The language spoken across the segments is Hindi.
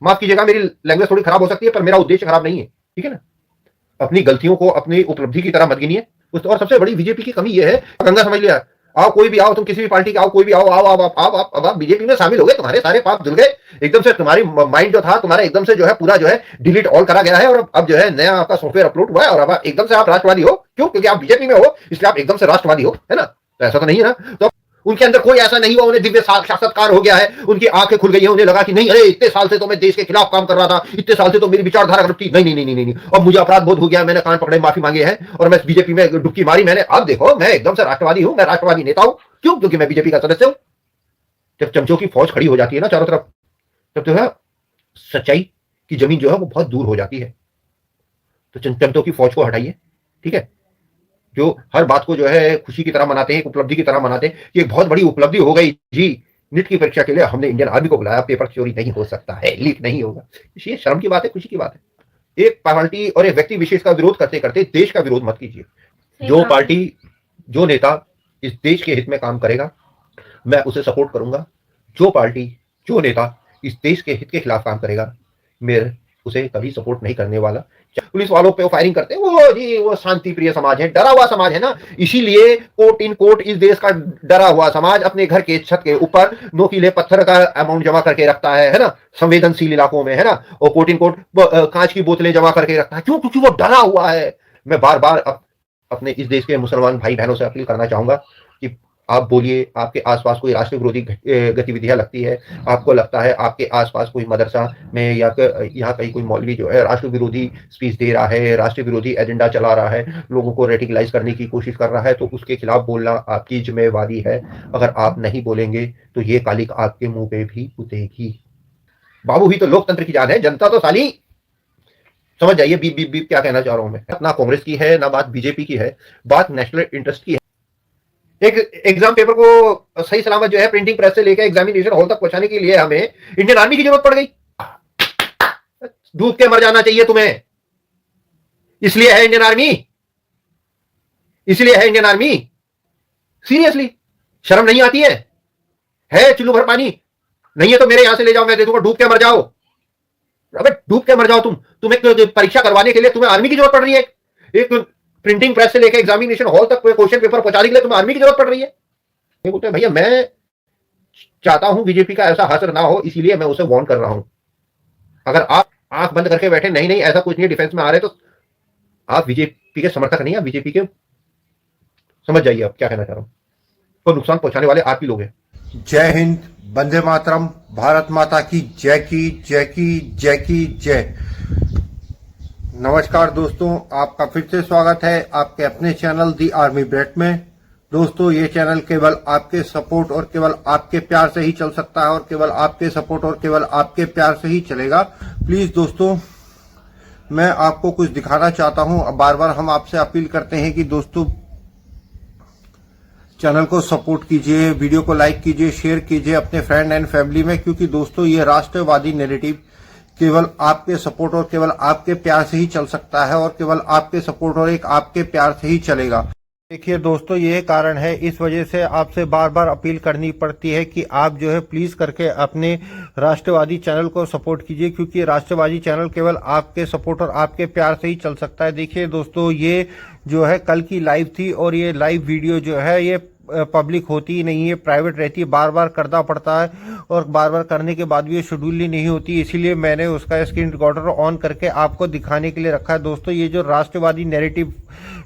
माफ कीजिएगा, मेरी लैंग्वेज थोड़ी खराब हो सकती है, पर मेरा उद्देश्य खराब नहीं है, ठीक है ना। अपनी गलतियों को अपनी उपलब्धि की तरह मत गिनिए। और सबसे बड़ी बीजेपी की कमी यह है, गंगा समझ लिया, आओ कोई भी आओ, तुम किसी भी पार्टी के आओ, कोई भी आओ, आओ आओ आओ आओ, अब आप बीजेपी में शामिल हो गए, तुम्हारे सारे पाप धुल गए एकदम से, तुम्हारी माइंड जो था तुम्हारा एकदम से जो है पूरा जो है डिलीट ऑल करा गया है, और अब जो है नया आपका सॉफ्टवेयर अपलोड हुआ है, और अब एकदम से आप राष्ट्रवादी हो। क्यों? क्योंकि आप बीजेपी में हो, इसलिए आप एकदम से राष्ट्रवादी हो, है ना। तो ऐसा तो नहीं है ना। तो उनके अंदर कोई ऐसा नहीं हुआ, उन्हें दिव्य साक्षात्कार हो गया है, उनकी आंखें खुल गई है, उन्हें लगा कि नहीं, अरे इतने साल से तो मैं देश के खिलाफ काम कर रहा था, इतने साल से तो मेरी विचारधारा गलत थी, नहीं नहीं नहीं नहीं नहीं, अब मुझे अपराध बोध हो गया, मैंने कान पकड़े माफी मांगी है, और मैं बीजेपी में डुबकी मारी मैंने, अब देखो मैं एकदम से राष्ट्रवादी हूं, मैं राष्ट्रवादी नेता हूं। क्यों? क्योंकि मैं बीजेपी का सदस्य हूं। जब चमचों की फौज खड़ी हो जाती है ना चारों तरफ, तब जो है सच्चाई की जमीन जो है वो बहुत दूर हो जाती है। तो चमचों की फौज को हटाइए, ठीक है। जो हर बात को जो है खुशी की तरह मनाते हैं, एक उपलब्धि की तरह मनाते हैं कि एक बहुत बड़ी उपलब्धि हो गई जी, नीट की परीक्षा के लिए हमने इंडियन आर्मी को बुलाया, पेपर चोरी नहीं हो सकता है, लीक नहीं होगा। ये शर्म की बात है, खुशी की बात है। एक पार्टी और एक व्यक्ति विशेष का विरोध करते करते देश का विरोध मत कीजिए। जो पार्टी, जो नेता इस देश के हित में काम करेगा, मैं उसे सपोर्ट करूंगा। जो पार्टी, जो नेता इस देश के हित के खिलाफ काम करेगा, मैं उसे कभी सपोर्ट नहीं करने वाला। पुलिस वालों पे फायरिंग करते हैं, वो जी वो शांति प्रिय समाज है, डरा हुआ समाज है ना, इसीलिए कोट इन कोट इस देश का डरा हुआ समाज अपने घर के छत के ऊपर नोकीले पत्थर का अमाउंट जमा करके रखता है ना, संवेदनशील इलाकों में, है ना, और कोट इन कोट कांच की बोतलें जमा करके रखता है। क्यों? क्योंकि वो डरा हुआ है। मैं बार बार अपने इस देश के मुसलमान भाई बहनों से अपील करना चाहूंगा कि आप बोलिए, आपके आसपास कोई राष्ट्र विरोधी गतिविधियां लगती है, आपको लगता है आपके आसपास कोई मदरसा में या यहाँ कहीं कोई मौलवी जो है राष्ट्र विरोधी स्पीच दे रहा है, राष्ट्र विरोधी एजेंडा चला रहा है, लोगों को रेडिकलाइज करने की कोशिश कर रहा है, तो उसके खिलाफ बोलना आपकी जिम्मेवारी है। अगर आप नहीं बोलेंगे तो ये कालिक आपके मुंह पे भी उतरेगी। बाबू ही तो लोकतंत्र की जान है, जनता तो साली, समझ जाइए बीप बीप बीप क्या कहना चाह रहा हूं मैं। ना कांग्रेस की है, ना बात बीजेपी की है, बात नेशनल इंटरेस्ट की है। एक एग्जाम पेपर को सही सलामत जो है प्रिंटिंग प्रेस से लेकर एग्जामिनेशन हॉल तक पहुंचाने के लिए हमें इंडियन आर्मी की जरूरत पड़ गई। डूब के मर जाना चाहिए तुम्हें, इसलिए है इंडियन आर्मी, इसलिए है इंडियन आर्मी। सीरियसली शर्म नहीं आती है चुल्लू भर पानी नहीं है तो मेरे यहां से ले जाओ, मैं दे दूंगा, डूब के मर जाओ। अबे डूब के मर जाओ तुम एक परीक्षा करवाने के लिए तुम्हें आर्मी की जरूरत पड़ रही है, एक प्रिंटिंग प्रेस से लेकर एग्जामिनेशन हॉल तक क्वेश्चन पेपर पहुंचाने के लिए तुम्हें आर्मी की जरूरत पड़ रही है। ये बोलते हैं भैया मैं चाहता हूं बीजेपी का ऐसा हश्र ना हो, इसीलिए मैं उसे वार्न कर रहा हूं। अगर आप आंख बंद करके बैठे नहीं नहीं ऐसा कुछ नहीं डिफेंस में आ रहे, तो आप बीजेपी के समर्थक नहीं, आप बीजेपी के, समझ जाइए आप क्या कहना चाह रहा हूं, तो नुकसान पहुंचाने वाले आप ही लोग हैं। जय हिंद, वंदे मातरम, भारत माता की जय की जय की जय की जय। नमस्कार दोस्तों, आपका फिर से स्वागत है आपके अपने चैनल दी आर्मी ब्रेट में। दोस्तों ये चैनल केवल आपके सपोर्ट और केवल आपके प्यार से ही चल सकता है, और केवल आपके सपोर्ट और केवल आपके प्यार से ही चलेगा। प्लीज दोस्तों मैं आपको कुछ दिखाना चाहता हूं। बार बार हम आपसे अपील करते हैं कि दोस्तों चैनल को सपोर्ट कीजिए, वीडियो को लाइक कीजिए, शेयर कीजिए अपने फ्रेंड एंड फैमिली में, क्योंकि दोस्तों ये राष्ट्रवादी नैरेटिव केवल आपके सपोर्ट और केवल आपके प्यार से ही चल सकता है, और केवल आपके सपोर्ट और एक आपके प्यार से ही चलेगा। देखिए दोस्तों ये कारण है, इस वजह से आपसे बार बार अपील करनी पड़ती है कि आप जो है प्लीज करके अपने राष्ट्रवादी चैनल को सपोर्ट कीजिए, क्योंकि राष्ट्रवादी चैनल केवल आपके सपोर्ट और आपके प्यार से ही चल सकता है। देखिए दोस्तों ये जो है कल की लाइव थी, और ये लाइव वीडियो जो है ये पब्लिक होती ही नहीं है, प्राइवेट रहती है, बार बार करना पड़ता है, और बार बार करने के बाद भी ये शेड्यूल ही नहीं होती, इसीलिए मैंने उसका स्क्रीन रिकॉर्डर ऑन करके आपको दिखाने के लिए रखा है। दोस्तों ये जो राष्ट्रवादी नैरेटिव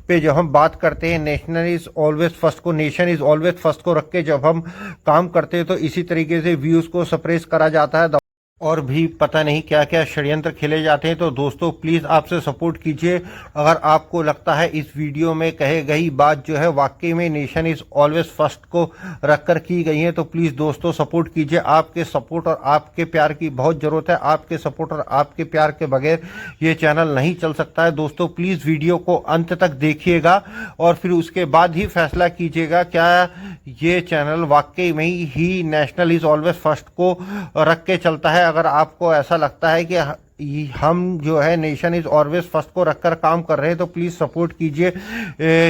पे जब हम बात करते हैं, नेशनल इज ऑलवेज फर्स्ट को, नेशन इज ऑलवेज फर्स्ट को रख के जब हम काम करते हैं, तो इसी तरीके से व्यूज को सप्रेस करा जाता है और भी पता नहीं क्या क्या षड्यंत्र खेले जाते हैं। तो दोस्तों प्लीज आपसे सपोर्ट कीजिए। अगर आपको लगता है इस वीडियो में कहे गई बात जो है वाकई में नेशन इज ऑलवेज फर्स्ट को रखकर की गई है, तो प्लीज दोस्तों सपोर्ट कीजिए। आपके सपोर्ट और आपके प्यार की बहुत जरूरत है। आपके सपोर्ट और आपके प्यार के बगैर ये चैनल नहीं चल सकता है। दोस्तों प्लीज वीडियो को अंत तक देखिएगा और फिर उसके बाद ही फैसला कीजिएगा क्या ये चैनल वाकई में ही नेशनल इज ऑलवेज फर्स्ट को रख के चलता है। अगर आपको ऐसा लगता है कि हम जो है नेशन इज ऑलवेज फर्स्ट को रखकर काम कर रहे हैं, तो प्लीज़ सपोर्ट कीजिए,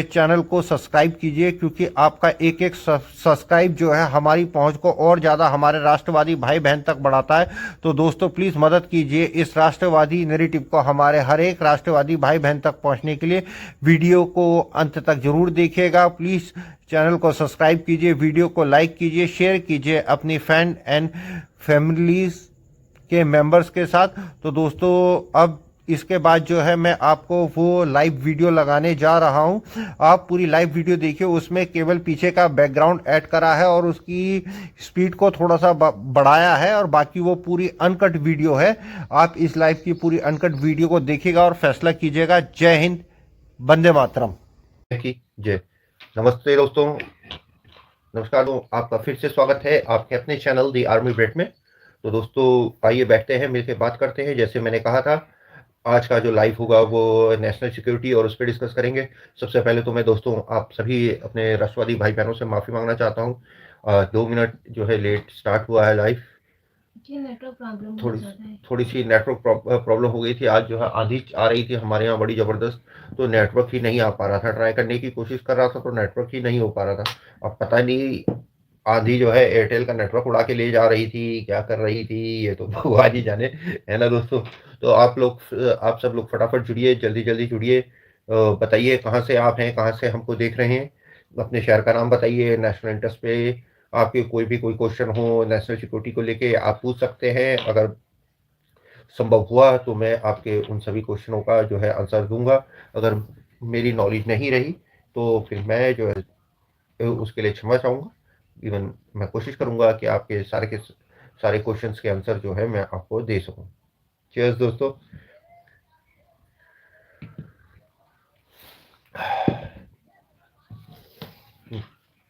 चैनल को सब्सक्राइब कीजिए, क्योंकि आपका एक एक सब्सक्राइब जो है हमारी पहुंच को और ज़्यादा हमारे राष्ट्रवादी भाई बहन तक बढ़ाता है। तो दोस्तों प्लीज़ मदद कीजिए इस राष्ट्रवादी नैरेटिव को हमारे हर एक राष्ट्रवादी भाई बहन तक पहुंचने के लिए। वीडियो को अंत तक जरूर देखिएगा। प्लीज़ चैनल को सब्सक्राइब कीजिए, वीडियो को लाइक कीजिए, शेयर कीजिए अपनी फ्रेंड एंड फैमिलीज के मेंबर्स के साथ। तो दोस्तों अब इसके बाद जो है मैं आपको वो लाइव वीडियो लगाने जा रहा हूं। आप पूरी लाइव वीडियो देखिए, उसमें केवल पीछे का बैकग्राउंड ऐड करा है और उसकी स्पीड को थोड़ा सा बढ़ाया है, और बाकी वो पूरी अनकट वीडियो है। आप इस लाइव की पूरी अनकट वीडियो को देखिएगा और फैसला कीजिएगा। जय हिंद, वंदे मातरम की जय। नमस्ते दोस्तों, नमस्कार। आपका फिर से स्वागत है आपके अपने चैनल दी आर्मी ब्रेड में। तो दोस्तों आइए बैठते हैं, मिलकर बात करते हैं। जैसे मैंने कहा था, आज का जो लाइव होगा वो नेशनल सिक्योरिटी और उस पर डिस्कस करेंगे। सबसे पहले तो मैं दोस्तों आप सभी अपने राष्ट्रवादी भाई बहनों से माफ़ी मांगना चाहता हूँ। 2 मिनट जो है लेट स्टार्ट हुआ है लाइव। नेटवर्क प्रॉब्लम थोड़ी सी नेटवर्क प्रॉब्लम हो गई थी। आज जो है आंधी आ रही थी हमारे यहाँ बड़ी ज़बरदस्त, तो नेटवर्क ही नहीं आ पा रहा था। ट्राई करने की कोशिश कर रहा था तो नेटवर्क ही नहीं हो पा रहा था। अब पता नहीं आंधी जो है एयरटेल का नेटवर्क उड़ा के ले जा रही थी, क्या कर रही थी, ये तो भगवान ही जाने, है ना दोस्तों। तो आप सब लोग फटाफट जुड़िए, जल्दी जल्दी जुड़िए। बताइए कहाँ से आप हैं, कहाँ से हमको देख रहे हैं, अपने शहर का नाम बताइए। नेशनल इंटरेस्ट पे आपके कोई क्वेश्चन हो नेशनल सिक्योरिटी को लेके आप पूछ सकते हैं। अगर संभव हुआ तो मैं आपके उन सभी क्वेश्चनों का जो है आंसर दूंगा। अगर मेरी नॉलेज नहीं रही तो फिर मैं जो है उसके लिए क्षमा चाहूँगा। इवन मैं कोशिश करूंगा कि आपके सारे क्वेश्चंस के आंसर जो है मैं आपको दे सकूं। चीयर्स दोस्तों।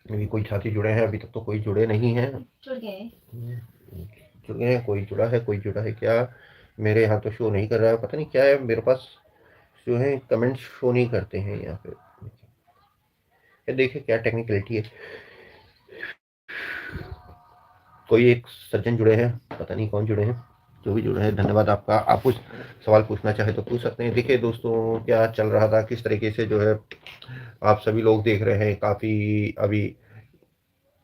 अभी कोई साथी जुड़े हैं, अभी तक तो कोई जुड़े नहीं हैं। जुड़ गए हैं, कोई जुड़ा है क्या? मेरे यहाँ तो शो नहीं कर रहा है, पता नहीं क्या है मेरे पास जो है कमेंट शो नहीं करते हैं यहाँ पे। देखिए क्या टेक्निकलिटी है। कोई एक सज्जन जुड़े हैं, पता नहीं कौन जुड़े हैं। जो भी जुड़े हैं धन्यवाद आपका। आप कुछ सवाल पूछना चाहे तो पूछ सकते हैं। देखिए दोस्तों क्या चल रहा था, किस तरीके से जो है आप सभी लोग देख रहे हैं। काफ़ी अभी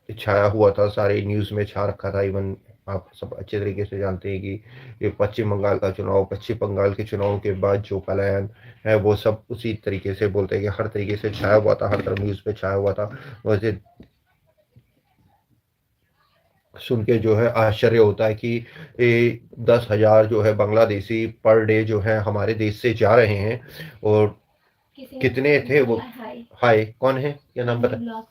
छाया हुआ था, सारे न्यूज़ में छा रखा था। इवन आप सब अच्छे तरीके से जानते हैं कि ये पश्चिम बंगाल के चुनाव के बाद जो पलायन है वो सब उसी तरीके से बोलते हैं कि हर तरीके से छाया हुआ था, हर तरफ न्यूज़ पे छाया हुआ था। वैसे सुन के जो है आश्चर्य होता है कि 10,000 जो है बांग्लादेशी पर डे जो है हमारे देश से जा रहे हैं। और कितने थे वो? हाय, कौन है, क्या नाम बता?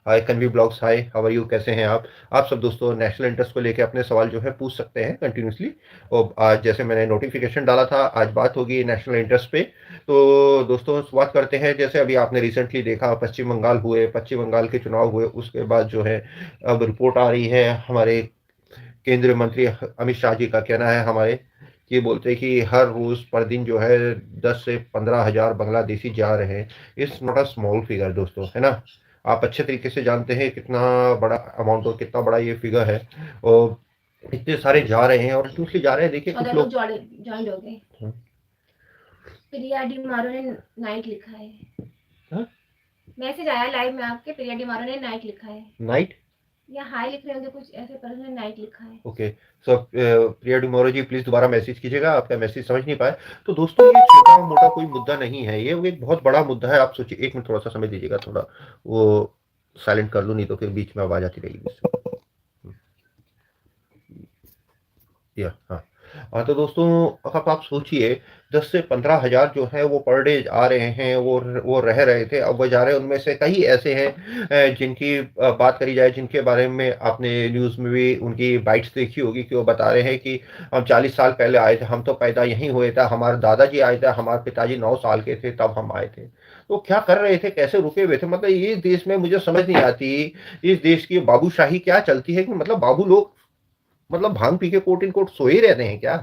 Hi Kanvi blogs, hi how are you, कैसे हैं आप सब दोस्तों नेशनल इंटरेस्ट को लेके अपने सवाल जो है पूछ सकते हैं कंटिन्यूसली। और आज जैसे मैंने नोटिफिकेशन डाला था, आज बात होगी नेशनल इंटरेस्ट पे। तो दोस्तों शुरुआत करते हैं। जैसे अभी आपने रिसेंटली देखा पश्चिम बंगाल के चुनाव हुए, उसके बाद जो है अब रिपोर्ट आ रही है। हमारे केंद्रीय मंत्री अमित शाह जी का कहना है हमारे, ये बोलते हैं कि हर रोज पर दिन जो है 10 से 15,000 बांग्लादेशी जा रहे हैं। It's not a small figure दोस्तों, है ना। आप अच्छे तरीके से जानते हैं कितना बड़ा अमाउंट और कितना बड़ा ये फिगर है। और इतने सारे जा रहे हैं और दूसरे जा रहे हैं। देखिए कुछ लोग ज्वाइन हो गए। प्रिया डी मारो ने नाइट लिखा है। मैसेज आया लाइव में आपके, प्रिया डी मारो ने नाइट लिखा है। नाइट या हाय लिख रहे होंगे कुछ ऐसे, पर उसने नाइट लिखा है। ओके सो प्रिया डुमोरो जी प्लीज दोबारा मैसेज कीजिएगा, आपका मैसेज समझ नहीं पाए। तो दोस्तों ये छोटा मोटा कोई मुद्दा नहीं है, ये एक बहुत बड़ा मुद्दा है। आप सोचिए, एक मिनट थोड़ा सा समय दीजिएगा, थोड़ा वो साइलेंट कर लूँ, नहीं तो फिर बीच में आवाज आती रहेगी। हाँ तो दोस्तों अब आप सोचिए 10 से 15,000 जो है वो पर डे आ रहे हैं, वो रह रहे थे, अब वो जा रहे हैं। उनमें से कई ऐसे हैं जिनकी बात करी जाए, जिनके बारे में आपने न्यूज़ में भी उनकी बाइट्स देखी होगी कि वो बता रहे हैं कि हम 40 साल पहले आए थे, हम तो पैदा यहीं हुए थे, हमारे दादाजी आए थे, हमारे पिताजी 9 साल के थे तब हम आए थे। तो क्या कर रहे थे, कैसे रुके हुए थे? मतलब ये देश में मुझे समझ नहीं आती, इस देश की बाबूशाही क्या चलती है कि मतलब बाबू लोग मतलब भांग पी के कोट इन कोट सोए रहते हैं क्या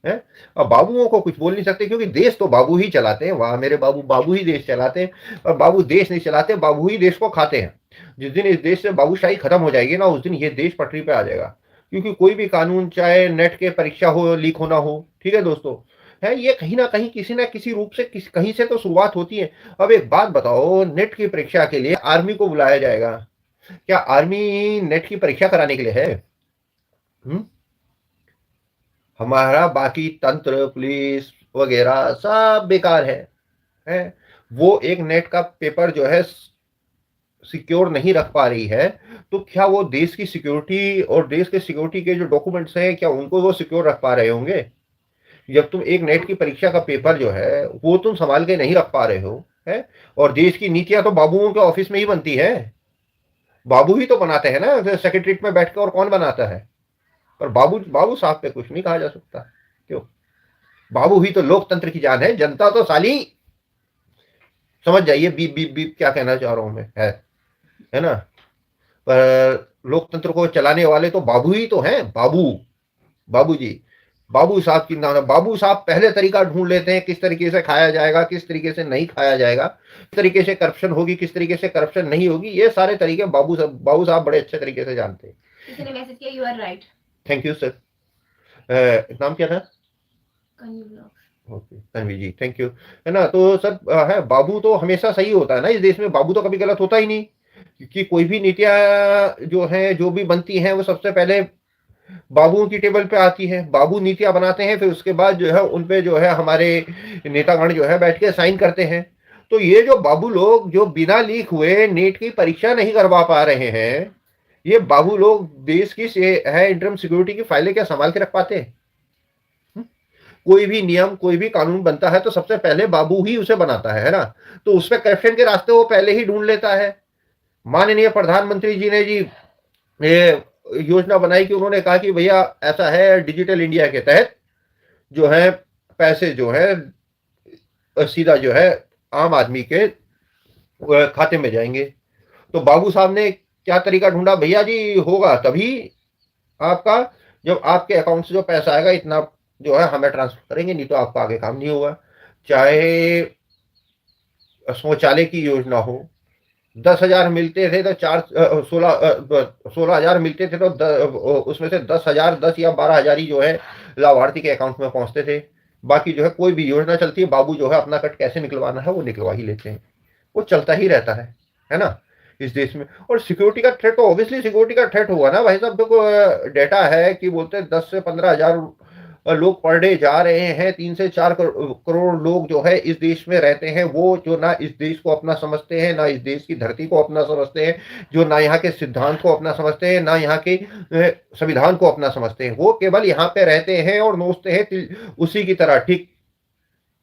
है? और बाबुओं को कुछ बोल नहीं सकते क्योंकि देश तो बाबू ही चलाते हैं। वहां मेरे बाबू ही देश चलाते हैं। और बाबू देश नहीं चलाते, बाबू ही देश को खाते हैं। जिस दिन इस देश से बाबूशाही खत्म हो जाएगी ना, उस दिन ये देश पटरी पे आ जाएगा। क्योंकि कोई भी कानून, चाहे नेट के परीक्षा हो, लीक होना हो, ठीक है दोस्तों, है ये कहीं ना किसी रूप से कहीं से तो शुरुआत होती है। अब एक बात बताओ, नेट की परीक्षा के लिए आर्मी को बुलाया जाएगा, क्या आर्मी नेट की परीक्षा कराने के लिए है? हुँ? हमारा बाकी तंत्र, पुलिस वगैरह सब बेकार है। वो एक नेट का पेपर जो है सिक्योर नहीं रख पा रही है, तो क्या वो देश की सिक्योरिटी और देश के सिक्योरिटी के जो डॉक्यूमेंट्स हैं, क्या उनको वो सिक्योर रख पा रहे होंगे? जब तुम एक नेट की परीक्षा का पेपर जो है वो तुम संभाल के नहीं रख पा रहे हो, है? और देश की नीतियां तो बाबुओं के ऑफिस में ही बनती है, बाबू ही तो बनाते हैं ना सेक्रेटरीट में बैठ के, और कौन बनाता है? पर बाबू बाबू साहब पे कुछ नहीं कहा जा सकता। क्यों? बाबू ही तो लोकतंत्र की जान है, जनता तो साली, समझ जाइए बीप बीप बीप क्या कहना चाह रहा हूं मैं, है ना? पर लोकतंत्र को चलाने वाले तो बाबू ही तो हैं, बाबू, बाबू जी, बाबू साहब की नाम है। बाबू साहब पहले तरीका ढूंढ लेते हैं किस तरीके से खाया जाएगा, किस तरीके से नहीं खाया जाएगा, किस तरीके से करप्शन होगी, किस तरीके से करप्शन नहीं होगी, ये सारे तरीके बाबू साहब बड़े अच्छे तरीके से जानते हैं। किसी ने मैसेज किया, you are right. Thank you sir. नाम क्या था? Okay, Tanvi ji, thank you. है ना? तो सर है, बाबू तो हमेशा सही होता है ना इस देश में, बाबू तो कभी गलत होता ही नहीं, क्योंकि कोई भी नीतियां जो है, जो भी बनती हैं, वो सबसे पहले बाबुओं की टेबल पे आती है, बाबू नीतियां बनाते हैं, फिर उसके बाद जो है उन पे जो है हमारे नेतागण जो है बैठ के साइन करते हैं। तो ये जो बाबू लोग जो बिना लीक हुए नेट की परीक्षा नहीं करवा पा रहे हैं, ये बाबू लोग देश की है इंटरम सिक्योरिटी की फाइलें क्या संभाल के रख पाते हैं? कोई भी नियम, कोई भी कानून बनता है तो सबसे पहले बाबू ही उसे बनाता है ना? तो उस पर करप्शन के रास्ते वो पहले ही ढूंढ लेता है। माननीय प्रधानमंत्री जी ने जी ये योजना बनाई कि उन्होंने कहा कि भैया ऐसा है, डिजिटल इंडिया के तहत जो है पैसे जो है सीधा जो है आम आदमी के खाते में जाएंगे। तो बाबू साहब ने क्या तरीका ढूंढा, भैया जी होगा तभी आपका, जब आपके अकाउंट से जो पैसा आएगा इतना जो है हमें ट्रांसफर करेंगे, नहीं तो आपका आगे काम नहीं होगा। चाहे शौचालय की योजना हो, 10,000 मिलते थे तो 16,000 मिलते थे, तो उसमें से 10,000, 10 या 12,000 ही जो है लाभार्थी के अकाउंट में पहुंचते थे। बाकी जो है कोई भी योजना चलती है, बाबू जो है अपना कट कैसे निकलवाना है वो निकलवा ही लेते हैं, वो चलता ही रहता है ना इस देश में। और सिक्योरिटी का थ्रेट तो ऑब्वियसली सिक्योरिटी का थ्रेट हुआ ना भाई साहब। देखो डेटा है कि बोलते हैं 10 से 15,000 लोग पर डे जा रहे हैं, 3 से 4 करोड़ लोग जो है इस देश में रहते हैं, वो जो ना इस देश को अपना समझते हैं, ना इस देश की धरती को अपना समझते हैं, जो ना यहाँ के सिद्धांत को अपना समझते हैं, ना यहाँ के संविधान को अपना समझते हैं, वो केवल यहाँ पे रहते हैं और नोचते हैं उसी की तरह, ठीक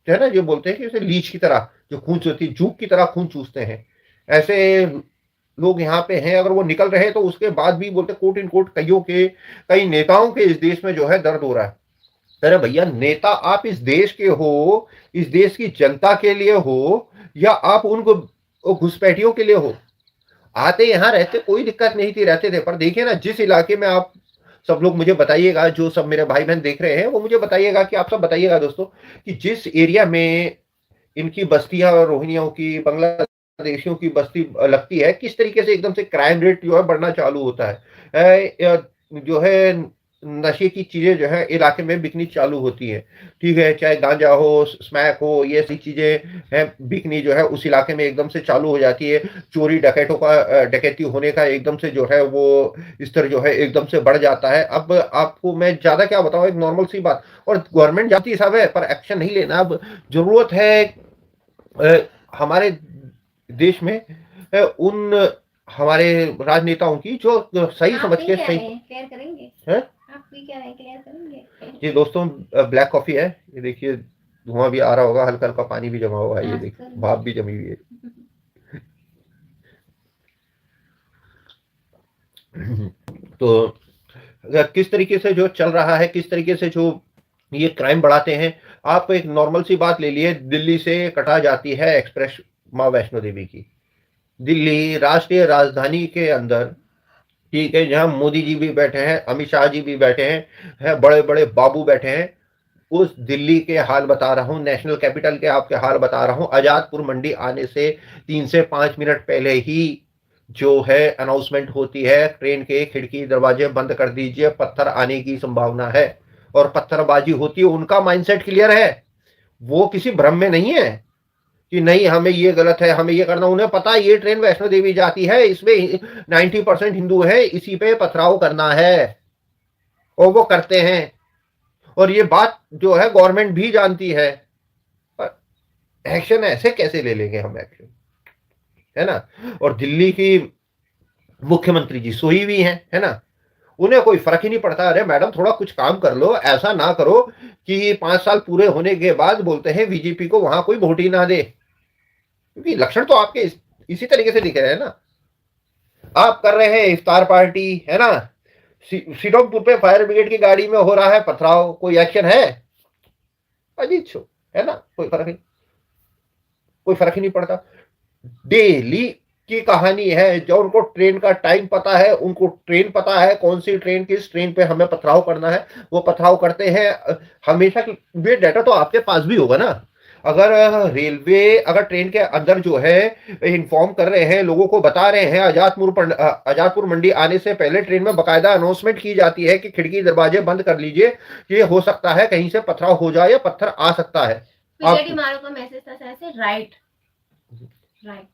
है ना? जो बोलते हैं कि उसे लीच की तरह, जो खून चूसती, जूक की तरह खून चूसते हैं, ऐसे लोग यहाँ पे हैं। अगर वो निकल रहे तो उसके बाद भी बोलते कोट इन कोट कई नेताओं के इस देश में जो है दर्द हो रहा है। अरे भैया, नेता आप इस देश के हो, इस देश की जनता के लिए हो, या आप उनको घुसपैठियों के लिए हो? आते यहाँ रहते, कोई दिक्कत नहीं थी, रहते थे। पर देखिए ना, जिस इलाके में आप सब लोग मुझे बताइएगा, जो सब मेरे भाई बहन देख रहे हैं वो मुझे बताइएगा, कि आप सब बताइएगा दोस्तों, कि जिस एरिया में इनकी बस्तियां, रोहिंग्याओं की, बांग्लादेशियों की बस्ती लगती है, किस तरीके से एकदम से क्राइम रेट जो है बढ़ना चालू होता है, जो है नशे की चीजें जो है इलाके में बिकनी चालू होती है, ठीक है? चाहे गांजा हो, स्मैक हो, ये सही चीजें हैं बिकनी जो है उस इलाके में एकदम से चालू हो जाती है। चोरी डकैती होने का एकदम से जो है वो स्तर जो है एकदम से बढ़ जाता है। अब आपको मैं ज्यादा क्या बताऊं, एक नॉर्मल सी बात, और गवर्नमेंट जानती सब है पर एक्शन नहीं लेना। अब जरूरत है हमारे देश में उन हमारे राजनेताओं की जो सही समझ के सही क्लियर करेंगे है। आप भी क्या है, क्लियर करेंगे जी दोस्तों, ब्लैक कॉफी है, ये देखिए धुआं भी आ रहा होगा, हल्का हल्का पानी भी जमा हुआ है, ये देखिए भाप भी जमी हुई है। तो किस तरीके से जो चल रहा है, किस तरीके से जो ये क्राइम बढ़ाते हैं। आप एक नॉर्मल सी बात ले लिए, दिल्ली से कटा जाती है एक्सप्रेस माँ वैष्णो देवी की, दिल्ली राष्ट्रीय राजधानी के अंदर, ठीक है, जहां मोदी जी भी बैठे हैं, अमित शाह जी भी बैठे हैं, बड़े बड़े बाबू बैठे हैं, उस दिल्ली के हाल बता रहा हूं, नेशनल कैपिटल के आपके हाल बता रहा हूं। आजादपुर मंडी आने से 3 से 5 मिनट पहले ही जो है अनाउंसमेंट होती है, ट्रेन के खिड़की दरवाजे बंद कर दीजिए, पत्थर आने की संभावना है, और पत्थरबाजी होती है, उनका माइंडसेट क्लियर है, वो किसी भ्रम में नहीं है कि नहीं हमें ये गलत है, हमें ये करना। उन्हें पता है ये ट्रेन वैष्णो देवी जाती है, इसमें 90% हिंदू है, इसी पे पथराव करना है, और वो करते हैं। और ये बात जो है गवर्नमेंट भी जानती है, पर एक्शन ऐसे कैसे ले लेंगे हम एक्शन, है ना। और दिल्ली की मुख्यमंत्री जी सोई हुई हैं, है ना, उन्हें कोई फर्क ही नहीं पड़ता। अरे मैडम थोड़ा कुछ काम कर लो, ऐसा ना करो कि 5 साल पूरे होने के बाद बोलते हैं बीजेपी को वहां कोई वोट ही ना दे, क्योंकि लक्षण तो आपके इसी तरीके से दिख रहे हैं ना। आप कर रहे हैं इफ्तार पार्टी, है ना, सीडोमपुर पे फायर ब्रिगेड की गाड़ी में हो रहा है पथराव, कोई एक्शन है? अजीत शो, है ना, कोई फर्क ही नहीं पड़ता। डेली की कहानी है, जो उनको ट्रेन का टाइम पता है, उनको ट्रेन पता है कौन सी ट्रेन किस ट्रेन पे हमें पथराव करना है, वो पथराव करते हैं हमेशा। ये डाटा तो आपके पास भी होगा ना। अगर रेलवे अगर ट्रेन के अंदर जो है इन्फॉर्म कर रहे हैं, लोगों को बता रहे हैं, आजादपुर मंडी आने से पहले ट्रेन में बकायदा अनाउंसमेंट की जाती है कि खिड़की दरवाजे बंद कर लीजिए, ये हो सकता है कहीं से पथराव हो जाए या पत्थर आ सकता है। पीजेडी मारो का मैसेज था ऐसे, राइट राइट।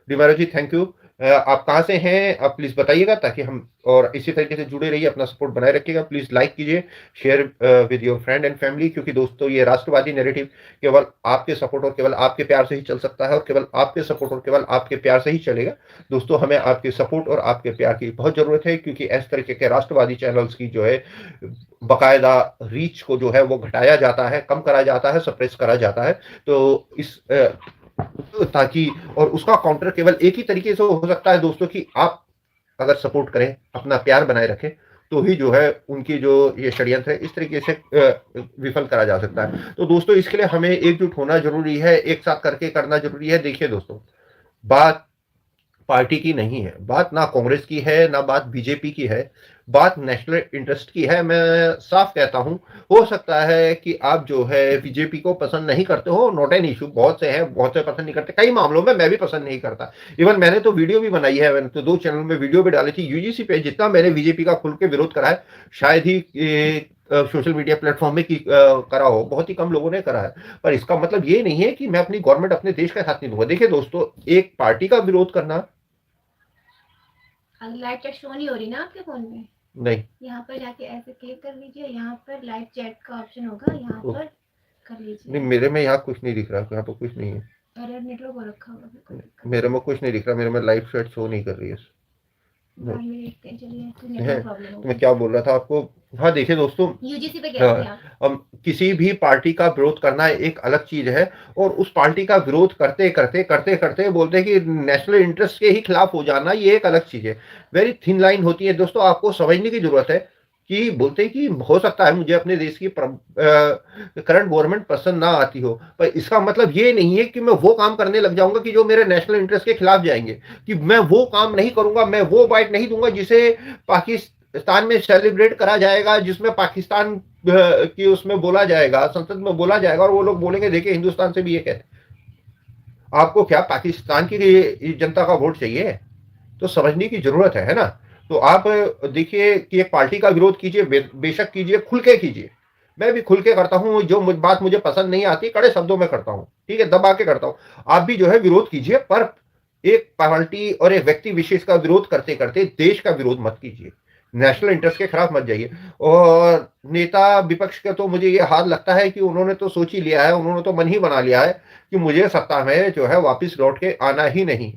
डिमारो जी थैंक यू। आप कहाँ से हैं, आप प्लीज बताइएगा, ताकि हम और इसी तरीके से जुड़े रहिए, अपना सपोर्ट बनाए रखिएगा। प्लीज लाइक कीजिए, share with your friend and family, क्योंकि दोस्तों ये राष्ट्रवादी नैरेटिव केवल आपके सपोर्ट और केवल आपके प्यार से ही चल सकता है, और केवल आपके सपोर्ट और केवल आपके प्यार से ही चलेगा। दोस्तों हमें आपके सपोर्ट और आपके प्यार की बहुत जरूरत है, क्योंकि इस तरीके के राष्ट्रवादी चैनल्स की जो है बकायदा रीच को जो है वो घटाया जाता है, कम करा जाता है, सप्रेस करा जाता है। तो इस ताकि, और उसका काउंटर केवल एक ही तरीके से हो सकता है दोस्तों, कि आप अगर सपोर्ट करें, अपना प्यार बनाए रखें, तो ही जो है उनकी जो ये षड्यंत्र है इस तरीके से विफल करा जा सकता है। तो दोस्तों इसके लिए हमें एकजुट होना जरूरी है, एक साथ करके करना जरूरी है। देखिए दोस्तों, बात पार्टी की नहीं है, बात ना कांग्रेस की है, ना बात बीजेपी की है, बात नेशनल इंटरेस्ट की है। मैं साफ कहता हूं, हो सकता है कि आप जो है बीजेपी को पसंद नहीं करते हो, नॉट एन इशू, बहुत से हैं, बहुत से पसंद नहीं करते, कई मामलों में मैं भी पसंद नहीं करता। इवन मैंने तो वीडियो भी बनाई है, मैंने तो 2 चैनल में वीडियो भी डाली थी यूजीसी पे। जितना मैंने बीजेपी का खुल के विरोध करा है, शायद ही सोशल मीडिया प्लेटफॉर्म में करा हो, बहुत ही कम लोगों ने करा है। पर इसका मतलब ये नहीं है कि मैं अपनी गवर्नमेंट, अपने देश का साथ नहीं दूंगा। देखिए दोस्तों, एक पार्टी का विरोध करना, लाइव चैट शो नहीं हो रही ना आपके फोन में? नहीं, यहाँ पर जाके ऐसे क्लिक कर लीजिए, यहाँ पर लाइव चैट का ऑप्शन होगा, यहाँ पर कर लीजिए। नहीं मेरे में यहाँ कुछ नहीं दिख रहा, यहाँ पर कुछ नहीं है। एरर नेटवर्क हो रखा होगा, मेरे में कुछ नहीं दिख रहा, मेरे में लाइव चैट शो नहीं कर रही है। बाद में देखते हैं, चलिए है, नेटवर्क प्रॉब्लम तो होगा। मैं क्या बोल रहा था आपको। हाँ देखिए दोस्तों, यूजीसी पे गए थे आप? हम किसी भी पार्टी का विरोध करना एक अलग चीज है, और उस पार्टी का विरोध करते करते करते करते बोलते हैं कि नेशनल इंटरेस्ट के ही खिलाफ हो जाना, ये एक अलग चीज है। वेरी थिन लाइन होती है दोस्तों, आपको समझने की जरूरत है। कि बोलते हैं कि हो सकता है मुझे अपने देश की करंट गवर्नमेंट पसंद ना आती हो, पर इसका मतलब ये नहीं है कि मैं वो काम करने लग जाऊंगा कि जो मेरे नेशनल इंटरेस्ट के खिलाफ जाएंगे, कि मैं वो काम नहीं करूंगा, मैं वो बाइट नहीं दूंगा जिसे पाकिस्तान में सेलिब्रेट करा जाएगा, जिसमें पाकिस्तान की उसमें बोला जाएगा, संसद में बोला जाएगा, और वो लोग बोलेंगे देखिए हिंदुस्तान से भी ये कहते। आपको क्या पाकिस्तान की जनता का वोट चाहिए? तो समझने की जरूरत है ना। तो आप देखिए कि एक पार्टी का विरोध कीजिए, बेशक कीजिए, खुल के कीजिए। मैं भी खुल के करता हूं, जो बात मुझे पसंद नहीं आती कड़े शब्दों में करता हूं, ठीक है, दबा के करता हूं। आप भी जो है विरोध कीजिए, पर एक पार्टी और एक व्यक्ति विशेष का विरोध करते करते देश का विरोध मत कीजिए, नेशनल इंटरेस्ट के खिलाफ मत जाइए। और नेता विपक्ष का तो मुझे ये हाल लगता है कि उन्होंने तो सोच ही लिया है, उन्होंने तो मन ही बना लिया है कि मुझे सत्ता में जो है वापिस लौट के आना ही नहीं।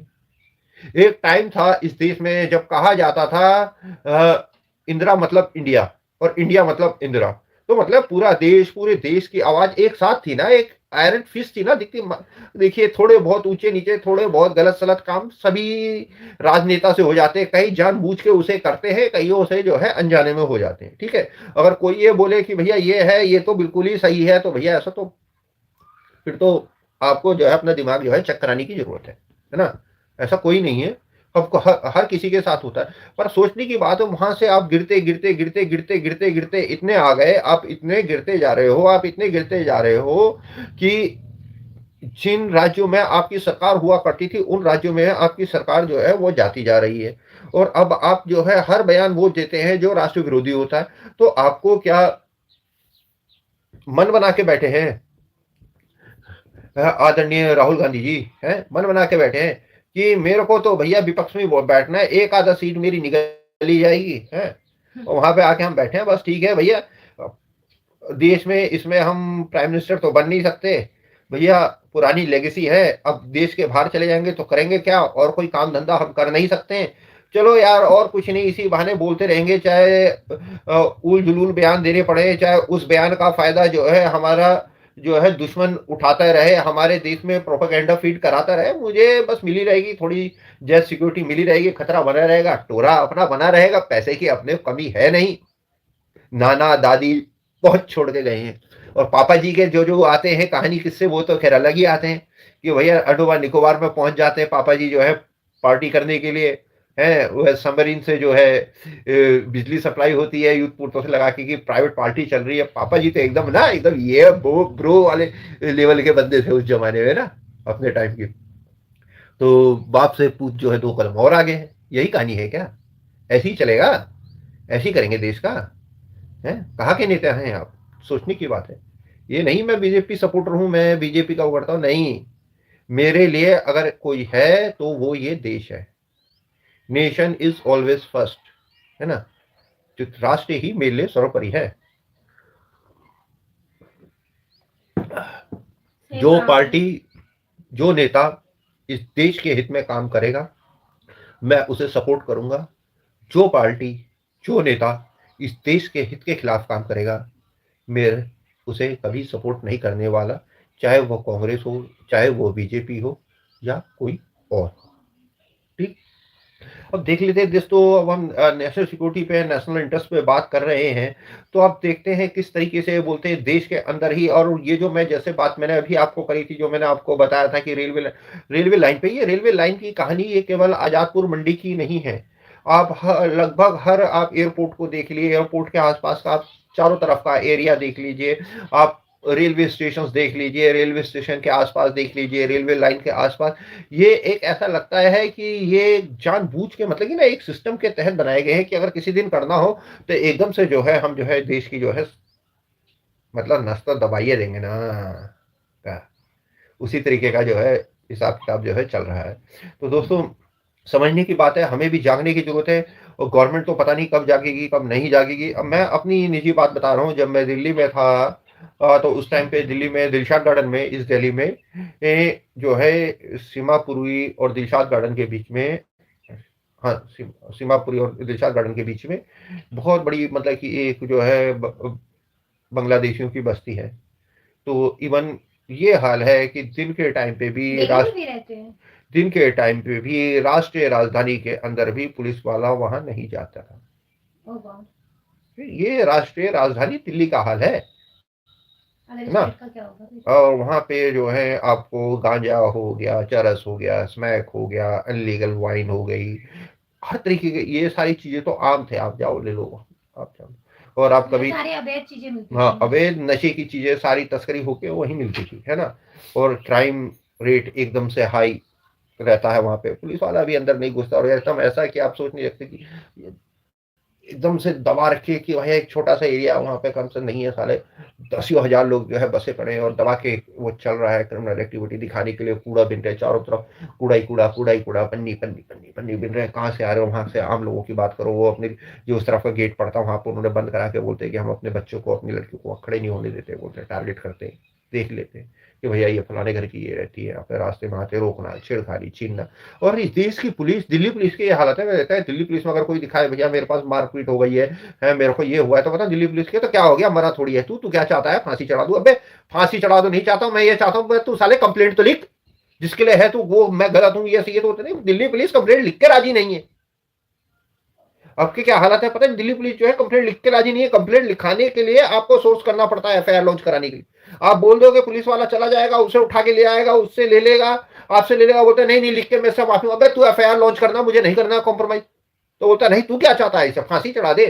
एक टाइम था इस देश में जब कहा जाता था इंदिरा मतलब इंडिया, और इंडिया मतलब इंदिरा। तो मतलब पूरा देश, पूरे देश की आवाज एक साथ थी ना, एक आयरन फिस्ट थी ना, दिखती। देखिए थोड़े बहुत ऊंचे नीचे, थोड़े बहुत गलत सलत काम सभी राजनेता से हो जाते हैं, कई जानबूझ के उसे करते हैं, कईयों से जो है अनजाने में हो जाते हैं, ठीक है। अगर कोई ये बोले कि भैया ये है, ये तो बिल्कुल ही सही है, तो भैया ऐसा तो फिर तो आपको जो है अपना दिमाग जो है चेक कराने की जरूरत है ना। ऐसा कोई नहीं है, सबको हर किसी के साथ होता है। पर सोचने की बात है, वहां से आप गिरते गिरते गिरते गिरते गिरते गिरते इतने आ गए, आप इतने गिरते जा रहे हो, आप इतने गिरते जा रहे हो कि जिन राज्यों में आपकी सरकार हुआ करती थी उन राज्यों में आपकी सरकार जो है वो जाती जा रही है, और अब आप जो है हर बयान वो देते हैं जो राष्ट्र विरोधी होता है। तो आपको क्या मन बना के बैठे हैं आदरणीय राहुल गांधी जी, हैं मन बना के बैठे हैं कि मेरे को तो भैया विपक्ष में बैठना है, एक आधा सीट मेरी निकली जाएगी है, और वहां पे आके हम बैठे हैं, बस ठीक है भैया। देश में इसमें हम प्राइम मिनिस्टर तो बन नहीं सकते भैया, पुरानी लेगेसी है, अब देश के बाहर चले जाएंगे तो करेंगे क्या, और कोई काम धंधा हम कर नहीं सकते हैं। चलो यार, और कुछ नहीं, इसी बहाने बोलते रहेंगे, चाहे उल जुलूल बयान देने पड़े, चाहे उस बयान का फायदा जो है हमारा जो है दुश्मन उठाता रहे, हमारे देश में प्रोपेगेंडा फीड कराता रहे, मुझे बस मिली रहेगी थोड़ी जेड सिक्योरिटी मिली रहेगी, खतरा बना रहेगा, टोरा अपना बना रहेगा, पैसे की अपने कमी है नहीं, नाना दादी बहुत छोड़ के गए हैं। और पापा जी के जो जो आते हैं कहानी किस्से, वो तो खैर अलग ही आते हैं कि भैया अंडमान निकोबार में पहुंच जाते हैं पापा जी जो है पार्टी करने के लिए, है वह सबमरीन से जो है बिजली सप्लाई होती है युद्ध पोतों से लगा के कि प्राइवेट पार्टी चल रही है। पापा जी तो एकदम ना, एकदम ये ब्रो वाले लेवल के बंदे थे उस जमाने में ना, अपने टाइम के। तो बाप से पूछ जो है 2 कदम और आगे है, यही कहानी है क्या? ऐसे ही चलेगा? ऐसे ही करेंगे देश का? है कहाँ के नेता हैं आप? सोचने की बात है। ये नहीं मैं बीजेपी सपोर्टर हूं, मैं बीजेपी का वो करता हूं, नहीं। मेरे लिए अगर कोई है तो वो ये देश है। नेशन इज ऑलवेज फर्स्ट, है ना, जो राष्ट्र ही मेरे लिए सर्वोपरि है। जो पार्टी, जो नेता इस देश के हित में काम करेगा मैं उसे सपोर्ट करूंगा। जो पार्टी, जो नेता इस देश के हित के खिलाफ काम करेगा मैं उसे कभी सपोर्ट नहीं करने वाला, चाहे वो कांग्रेस हो, चाहे वो बीजेपी हो, या कोई और। ठीक, अब देख लेते हैं दोस्तों, अब हम नेशनल सिक्योरिटी पे, नेशनल इंटरेस्ट पे बात कर रहे हैं, तो आप देखते हैं किस तरीके से बोलते हैं देश के अंदर ही। और ये जो मैं जैसे बात मैंने अभी आपको करी थी, जो मैंने आपको बताया था कि रेलवे लाइन पे, ये रेलवे लाइन की कहानी ये केवल आजादपुर मंडी की नहीं है। आप लगभग हर आप एयरपोर्ट को देख लीजिए, एयरपोर्ट के आसपास का आप चारों तरफ का एरिया देख लीजिए, आप रेलवे स्टेशन देख लीजिए, रेलवे स्टेशन के आसपास देख लीजिए, रेलवे लाइन के आसपास, ये एक ऐसा लगता है कि ये जानबूझ के, मतलब कि ना एक सिस्टम के तहत बनाए गए हैं कि अगर किसी दिन करना हो तो एकदम से जो है हम जो है देश की जो है मतलब नस तो दबाइए देंगे ना, उसी तरीके का जो है हिसाब किताब जो है चल रहा है। तो दोस्तों समझने की बात है, हमें भी जागने की जरूरत है, और गवर्नमेंट तो पता नहीं कब जागेगी कब नहीं जागेगी। अब मैं अपनी निजी बात बता रहा हूँ, जब मैं दिल्ली में था तो उस टाइम पे दिल्ली में दिलशाद गार्डन में, इस दिल्ली में जो है सीमापुरी और दिलशाद गार्डन के बीच में, हाँ सीमापुरी और दिलशाद गार्डन के बीच में बहुत बड़ी मतलब कि एक जो है बांग्लादेशियों की बस्ती है। तो इवन ये हाल है कि दिन के टाइम पे भी दिन के टाइम पे भी राष्ट्रीय राजधानी के अंदर भी पुलिस वाला वहां नहीं जाता था। ये राष्ट्रीय राजधानी दिल्ली का हाल है ना। और वहां पे जो है आपको गांजा हो गया, चरस हो गया, स्मैक हो गया, अनलीगल वाइन हो गई, हर तरीके के ये सारी चीजें तो आम थे, आप जाओ ले लो, आप जाओ। और आप कभी अवैध चीजें मिलती हाँ अवैध नशे की चीजें सारी तस्करी होके वहीं मिलती थी, है ना। और क्राइम रेट एकदम से हाई रहता है वहां पे, पुलिस वाला भी अंदर नहीं घुसता, और एकदम ऐसा है कि आप सोच नहीं सकते कि एकदम से दबा रखे कि वह एक छोटा सा एरिया वहां पे कम से नहीं है, साले 10,000 लोग जो है बसे पड़े हैं और दबा के वो चल रहा है क्रिमिनल एक्टिविटी दिखाने के लिए। कूड़ा बिन रहे चारों तरफ, कूड़ा ही कूड़ा, कूड़ा ही कूड़ा, पन्नी पन्नी पन्नी पन्नी बिन रहे, कहाँ से आ रहे हो? वहां से आम लोगों की बात करो, वो अपने जो उस तरफ का गेट पड़ता है वहां पर उन्होंने बंद करा के बोलते हैं कि हम अपने बच्चों को, अपनी लड़कियों को खड़े नहीं होने देते, बोलते हैं टारगेट करते हैं, देख लेते हैं कि भैया ये फलाने घर की ये रहती है, अपने रास्ते में आते रोकना, छेड़खानी, छीनना। और इस देश की पुलिस, दिल्ली पुलिस की ये हालत है, रहता है दिल्ली पुलिस में अगर कोई दिखाए भैया मेरे पास मारपीट हो गई है मेरे को ये हुआ है, तो पता दिल्ली पुलिस के तो क्या हो गया, मरा थोड़ी है तू क्या चाहता है, फांसी चढ़ा दूं? अबे फांसी चढ़ा दो नहीं चाहता हूं, मैं ये चाहता हूं तू साले कंप्लेंट तो लिख, जिसके लिए है तू वो मैं गलत हूं ये सही है, तो नहीं दिल्ली पुलिस कंप्लेंट लिख के राजी नहीं है। अब की क्या हालत है पता है, दिल्ली पुलिस जो है कंप्लेंट लिख के राजी नहीं है। कंप्लेंट लिखाने के लिए आपको सोर्स करना पड़ता है एफआईआर लॉन्च कराने के लिए। आप बोल दोगे पुलिस वाला चला जाएगा, उसे उठा के ले आएगा, उससे ले लेगा, आपसे ले लेगा, बोलते नहीं नहीं लिख के मैं सब माफी, अबे तू एफआईआर लॉन्च करना, मुझे नहीं करना कॉम्प्रोमाइज। तो बोलता नहीं तू क्या चाहता है, इसे फांसी चढ़ा दे।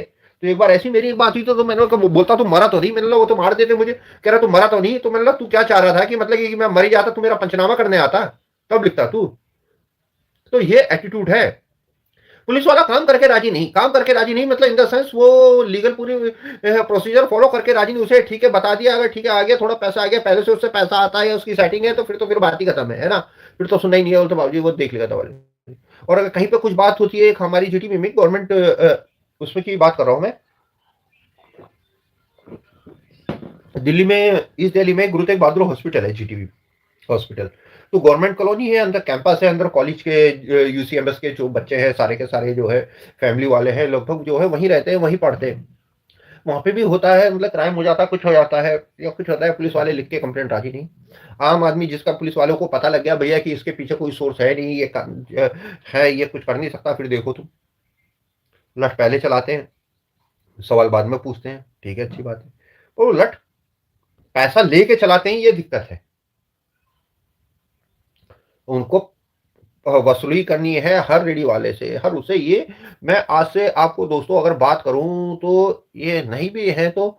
तो एक बार ऐसी मेरी एक बात हुई तो मैंने कहा, बोलता तू मरा तो नहीं, मैंने बोला वो तो मार देते मुझे, कह रहा तू मरा तो नहीं, तो मैंने बोला तू क्या चाह रहा था कि मतलब कि मैं मर ही जाता, तू मेरा पंचनामा करने आता तब लिखता तू। तो ये एटीट्यूड है। पुलिस वाला काम करके राजी नहीं, काम करके राजी नहीं मतलब इन द सेंस वो लीगल पूरी प्रोसीजर फॉलो करके राजी नहीं। उसे ठीक है बता दिया, अगर ठीक है आ गया, थोड़ा पैसा आ गया, पहले से उससे पैसा आता है, उसकी सेटिंग है, तो फिर बात ही खत्म है ना। फिर तो सुनना ही नहीं है, तो बाबूजी वो देख लेगा दवा। और अगर कहीं पे कुछ बात होती है, एक हमारी जीटीबी में गवर्नमेंट उसमें की बात कर रहा हूं मैं, दिल्ली में, ईस्ट दिल्ली में गुरु तेग बहादुर हॉस्पिटल है, जीटीबी हॉस्पिटल। तो गवर्नमेंट कॉलोनी है, अंदर कैंपस है, अंदर कॉलेज के यूसीएमएस के जो बच्चे हैं सारे के सारे जो है फैमिली वाले हैं, लगभग जो है वहीं रहते हैं, वहीं पढ़ते हैं। वहां पे भी होता है, मतलब क्राइम हो जाता है, कुछ हो जाता है या कुछ होता है, पुलिस वाले लिख के कंप्लेंट राजी नहीं। आम आदमी जिसका पुलिस वालों को पता लग गया भैया कि इसके पीछे कोई सोर्स है नहीं, है, ये कुछ कर नहीं सकता, फिर देखो तुम लठ पहले चलाते हैं, सवाल बाद में पूछते हैं, ठीक है अच्छी बात है। और लठ पैसा लेके चलाते हैं, ये दिक्कत है। उनको वसूली करनी है हर रेडी वाले से, हर उसे। ये मैं आज से आपको दोस्तों अगर बात करूं तो ये नहीं भी है तो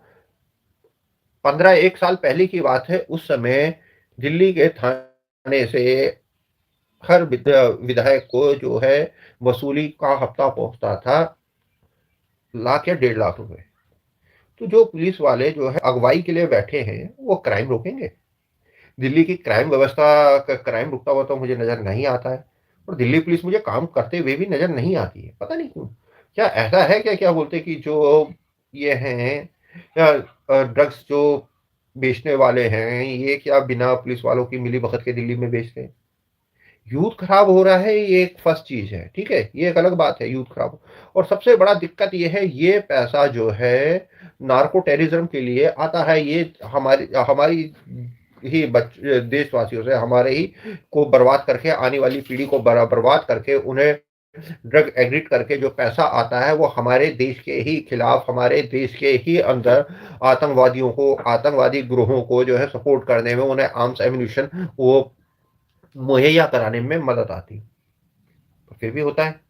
15 साल पहले की बात है। उस समय दिल्ली के थाने से हर विधायक को जो है वसूली का हफ्ता पहुंचता था लाख या 1.5 लाख रुपए। तो जो पुलिस वाले जो है अगुवाई के लिए बैठे हैं वो क्राइम रोकेंगे? दिल्ली की क्राइम व्यवस्था का क्राइम रुकता हुआ तो मुझे नजर नहीं आता है, और दिल्ली पुलिस मुझे काम करते हुए भी नजर नहीं आती है, पता नहीं क्यों। क्या ऐसा है क्या, क्या बोलते कि जो ये हैं ड्रग्स जो बेचने वाले हैं, ये क्या बिना पुलिस वालों की मिली भगत के दिल्ली में बेचते हैं? यूथ खराब हो रहा है, ये एक फर्स्ट चीज है, ठीक है, ये एक अलग बात है, यूथ खराब। और सबसे बड़ा दिक्कत ये है, ये पैसा जो है नार्को टेररिज्म के लिए आता है। ये हमारी हमारी ही देशवासियों से, हमारे ही को बर्बाद करके, आने वाली पीढ़ी को बर्बाद करके, उन्हें ड्रग एडिक्ट करके जो पैसा आता है वो हमारे देश के ही खिलाफ, हमारे देश के ही अंदर आतंकवादियों को, आतंकवादी ग्रोहों को जो है सपोर्ट करने में, उन्हें आर्म्स एम्यूनिशन वो मुहैया कराने में मदद आती। तो फिर भी होता है।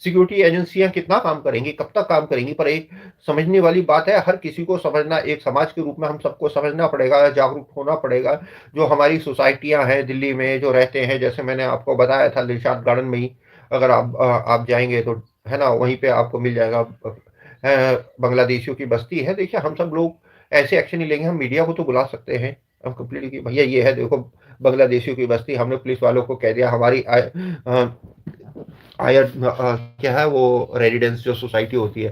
सिक्योरिटी एजेंसियां कितना काम करेंगी, कब तक काम करेंगी? पर एक समझने वाली बात है, हर किसी को समझना, एक समाज के रूप में हम सबको समझना पड़ेगा, जागरूक होना पड़ेगा। जो हमारी सोसाइटियां हैं दिल्ली में जो रहते हैं, जैसे मैंने आपको बताया था दिलशाद गार्डन में ही, अगर आप जाएंगे तो है ना, वहीं पे आपको मिल जाएगा, बांग्लादेशियों की बस्ती है। देखिए हम सब लोग ऐसे एक्शन नहीं लेंगे, हम मीडिया को तो बुला सकते हैं, हम कंप्लीट कि भैया ये है देखो बांग्लादेशियों की बस्ती, हमने पुलिस वालों को कह दिया, हमारी आयर क्या है वो रेजिडेंस जो सोसाइटी होती है,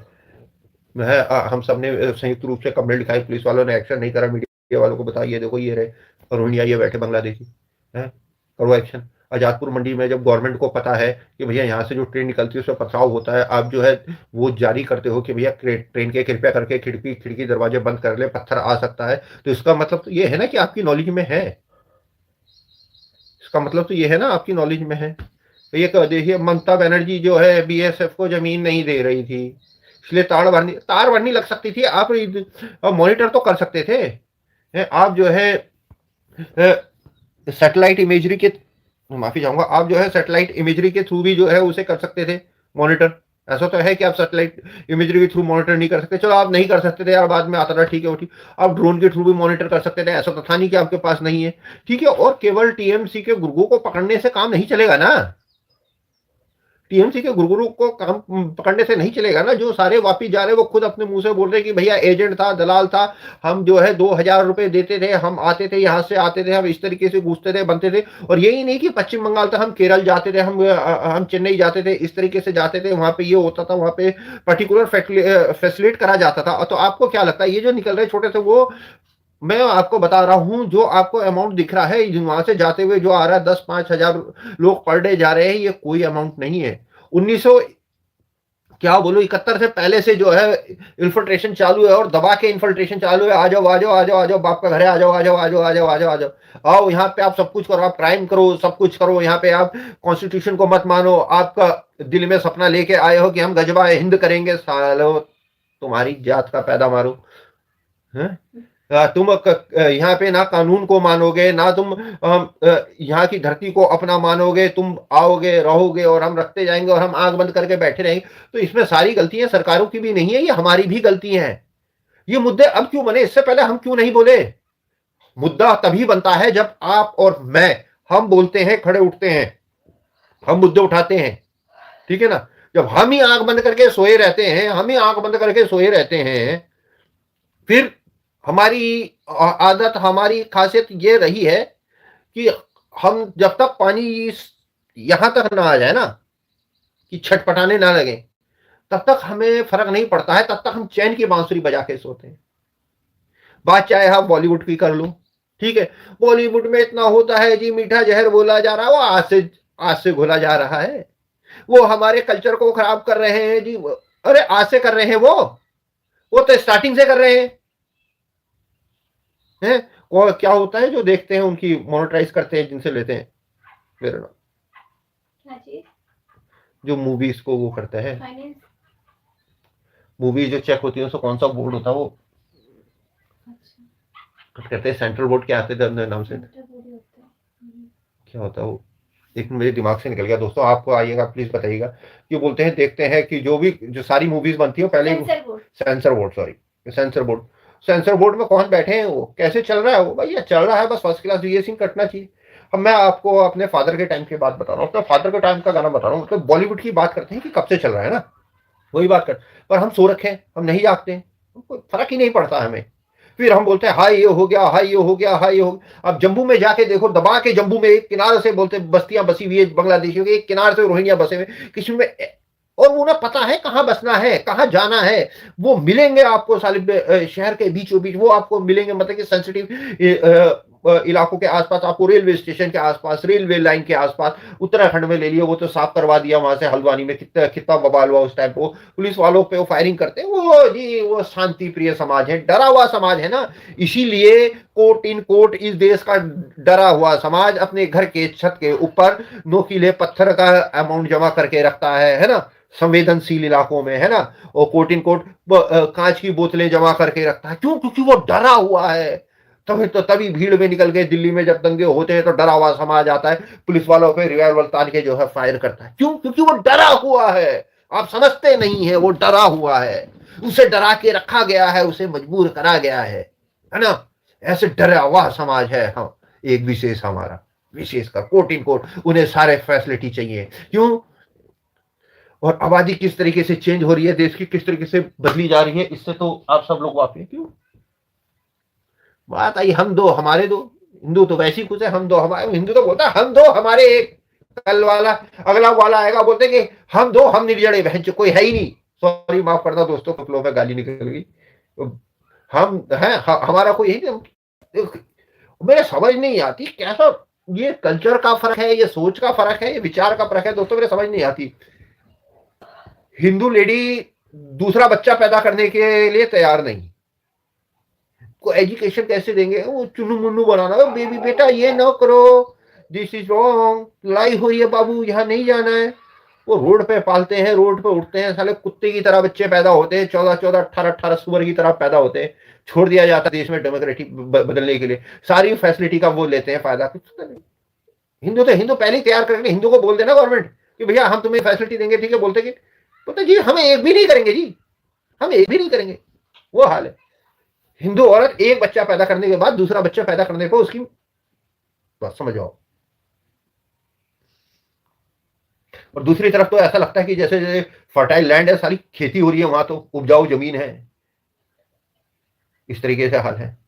हम सब ने संयुक्त रूप से कंप्लेंट लिखाई, पुलिस वालों ने एक्शन नहीं करा, मीडिया वालों को बताइए देखो ये रहे रोहिंग्या ये बैठे बांग्लादेशी है, करो एक्शन। आजादपुर मंडी में जब गवर्नमेंट को पता है कि भैया यहाँ से जो ट्रेन निकलती है उसमें पथराव होता है, आप जो है वो जारी करते हो कि भैया ट्रेन के कृपया करके खिड़की दरवाजे बंद कर ले, पत्थर आ सकता है, तो इसका मतलब तो ये है ना कि आपकी नॉलेज में है, इसका मतलब तो ये है ना आपकी नॉलेज में है। तो ये देखिए ममता बनर्जी जो है बीएसएफ को जमीन नहीं दे रही थी, इसलिए तार बननी लग सकती थी, आप मॉनिटर तो कर सकते थे। आप जो है सैटेलाइट इमेजरी के, माफी चाहूंगा, आप जो है सैटेलाइट इमेजरी के थ्रू भी जो है उसे कर सकते थे मॉनिटर। ऐसा तो है कि आप सैटेलाइट इमेजरी के थ्रू मॉनिटर नहीं कर सकते, चलो आप नहीं कर सकते थे यार, बाद में आता था, ठीक है वो ठीक। आप ड्रोन के थ्रू भी मॉनिटर कर सकते थे, ऐसा तो था नहीं कि आपके पास नहीं है, ठीक है। और केवल टीएमसी के गुर्गों को पकड़ने से काम नहीं चलेगा ना, टीएमसी के गुरगुरु को काम पकड़ने से नहीं चलेगा ना। जो सारे वापिस जा रहे वो खुद अपने मुंह से बोल रहे कि भैया एजेंट था, दलाल था, हम जो है 2,000 रुपए देते थे, हम आते थे यहाँ से आते थे, हम इस तरीके से घुसते थे, बनते थे। और यही नहीं कि पश्चिम बंगाल था, हम केरल जाते थे, हम चेन्नई जाते थे, इस तरीके से जाते थे, वहां पे ये होता था, वहां पे पर्टिकुलर फैसिलिटेट करा जाता था। तो आपको क्या लगता है ये जो निकल रहे छोटे से, वो मैं आपको बता रहा हूं, जो आपको अमाउंट दिख रहा है वहां से जाते हुए जो आ रहा है 10-5 हजार लोग पर डे जा रहे हैं, ये कोई अमाउंट नहीं है। 1900 क्या बोलो 71 से पहले से जो है इन्फिल्ट्रेशन चालू है, और दबा के इन्फिल्ट्रेशन चालू है। आ जाओ आ जाओ आ जाओ आ जाओ, बाप का घर है, आ जाओ आ जाओ आ जाओ आ जाओ आ जाओ आ जाओ, आओ यहाँ पे आप सब कुछ करो, आप क्राइम करो, सब कुछ करो, यहाँ पे आप कॉन्स्टिट्यूशन को मत मानो, आपका दिल में सपना लेके आए हो कि हम गजबा हिंद करेंगे, सालो तुम्हारी जात का पैदा मारो है। यहाँ पे ना कानून को मानोगे, ना तुम यहाँ की धरती को अपना मानोगे, तुम आओगे रहोगे और हम रखते जाएंगे और हम आंख बंद करके बैठे रहेंगे। तो इसमें सारी गलतियां सरकारों की भी नहीं है, ये हमारी भी गलती है। ये मुद्दे अब क्यों बने, इससे पहले हम क्यों नहीं बोले? मुद्दा तभी बनता है जब आप और मैं, हम बोलते हैं, खड़े उठते हैं, हम मुद्दे उठाते हैं, ठीक है ना। जब हम ही आंख बंद करके सोए रहते हैं, हम ही आंख बंद करके सोए रहते हैं, फिर हमारी आदत, हमारी खासियत ये रही है कि हम जब तक पानी यहां तक ना आ जाए ना, कि छटपटाने ना लगे, तब तक हमें फर्क नहीं पड़ता है, तब तक हम चैन की बांसुरी बजा के सोते हैं। बात चाहे आप बॉलीवुड की कर लो, ठीक है, बॉलीवुड में इतना होता है जी, मीठा जहर बोला जा रहा है, वो आज से घोला जा रहा है, वो हमारे कल्चर को खराब कर रहे हैं जी। अरे आज से कर रहे हैं, वो तो स्टार्टिंग से कर रहे हैं। और क्या होता है जो देखते हैं उनकी मोनेटाइज करते हैं, जिनसे लेते हैं, मेरा नाम, क्या चीज? जो मूवीज को वो करते हैं, फाइनेंस। मूवीज जो चेक होती है उसको कौन सा बोर्ड होता है वो अच्छा, कहते हैं, सेंट्रल बोर्ड क्या आते थे नाम से, इंटर बोर्ड ही होता है। क्या होता है वो, एक मेरे दिमाग से निकल गया। दोस्तों आपको आइएगा प्लीज बताइएगा, क्यों बोलते हैं, देखते हैं कि जो सारी मूवीज बनती है पहले sensor board. Sensor board, sorry, sensor board में कौन बैठे हैं, वो कैसे चल रहा है, वो भैया चल रहा है बस फर्स्ट क्लास, ये सीन कटना चाहिए। अब मैं आपको अपने फादर के टाइम की बात बता रहा हूँ, अपने फादर के टाइम का गाना बता रहा हूँ। मतलब बॉलीवुड की बात करते हैं कि कब से चल रहा है ना, वही बात कर, पर हम सो रखे हैं, हम नहीं जागते हैं, कोई फर्क ही नहीं पड़ता हमें। फिर हम बोलते हैं हाय ये हो गया, हाय ये हो गया, हाय ये हो गया। अब जम्मू में जाके देखो, दबा के जम्मू में एक किनारे से बोलते बस्तियां बसी हुई है बांग्लादेशियों की, एक किनारे से रोहिंग्या बसे हुए किसी में, और उन्हें पता है कहाँ बसना है, कहाँ जाना है। वो मिलेंगे आपको सालिब शहर के बीचों बीच, वो आपको मिलेंगे, मतलब कि सेंसिटिव इलाकों के आसपास, आपको रेलवे स्टेशन के आसपास, रेलवे लाइन के आसपास। उत्तराखंड में ले लिया, वो तो साफ करवा दिया वहां से, हल्द्वानी में कितना कितना बवाल हुआ उस टाइम को, पुलिस वालों पे वो फायरिंग करते हैं। वो जी वो शांति प्रिय समाज है, डरा हुआ समाज है ना, इसीलिए कोट इन कोट इस देश का डरा हुआ समाज अपने घर के छत के ऊपर नोकीले पत्थर का अमाउंट जमा करके रखता है ना, संवेदनशील इलाकों में, है ना, और कोट इन कोट कांच की बोतलें जमा करके रखता है। क्यों? क्योंकि वो डरा हुआ है। तभी भीड़ में निकल के दिल्ली में जब दंगे होते हैं तो डरा हुआ समाज आता है, पुलिस वालों पे रिवाल्वर तान के जो है फायर करता है। क्यों? क्योंकि वो डरा हुआ है। आप समझते नहीं है, वो डरा हुआ है, उसे डरा के रखा गया है, उसे मजबूर करा गया है ना। ऐसे डरा हुआ समाज है। हाँ, एक विशेष हमारा विशेष का कोट इन कोट, उन्हें सारे फैसिलिटी चाहिए। क्यों? और आबादी किस तरीके से चेंज हो रही है, देश की किस तरीके से बदली जा रही है, इससे तो आप सब लोग वाकिफ हैं। क्यों? बात आई हम दो हमारे दो, हिंदू तो वैसी कुछ है, हम दो हमारे, हिंदू तो बोलता है हम दो हमारे एक, कल वाला अगला वाला आएगा बोलते कि हम दो हम निर्जड़े, बहन कोई है ही नहीं। सॉरी माफ करना दोस्तों, फ्लो में गाली निकल गई। हम हैं, हमारा कोई है नहीं। मेरे समझ नहीं आती कैसा ये कल्चर का फर्क है, ये सोच का फर्क है, ये विचार का फर्क है दोस्तों, मेरे समझ नहीं आती। हिंदू लेडी दूसरा बच्चा पैदा करने के लिए तैयार नहीं, को एजुकेशन कैसे देंगे, वो चुन्नू मुन्नू बनाना, बेबी बेटा ये ना करो, दिस इज रॉन्ग, लड़ाई हो रही है बाबू, यहाँ नहीं जाना है। वो रोड पे पालते हैं, रोड पे उठते हैं, साले कुत्ते की तरह बच्चे पैदा होते हैं, 14-14, 18-18 सुअर की तरह पैदा होते हैं। छोड़ दिया जाता है देश में डेमोक्रेटिक बदलने के लिए, सारी फैसिलिटी का वो लेते हैं फायदा। कुछ तो नहीं, हिंदू पहले ही तैयार करके, हिंदू को बोल देना गवर्नमेंट कि भैया हम तुम्हें फैसिलिटी देंगे, ठीक है, बोलते कि बोलते जी हम एक भी नहीं करेंगे जी, हम एक भी नहीं करेंगे। वो हाल है। हिंदू औरत एक बच्चा पैदा करने के बाद दूसरा बच्चा पैदा करने को उसकी बात समझ आओ। और दूसरी तरफ तो ऐसा लगता है कि जैसे फर्टाइल लैंड है, सारी खेती हो रही है वहां, तो उपजाऊ जमीन है, इस तरीके से हाल है।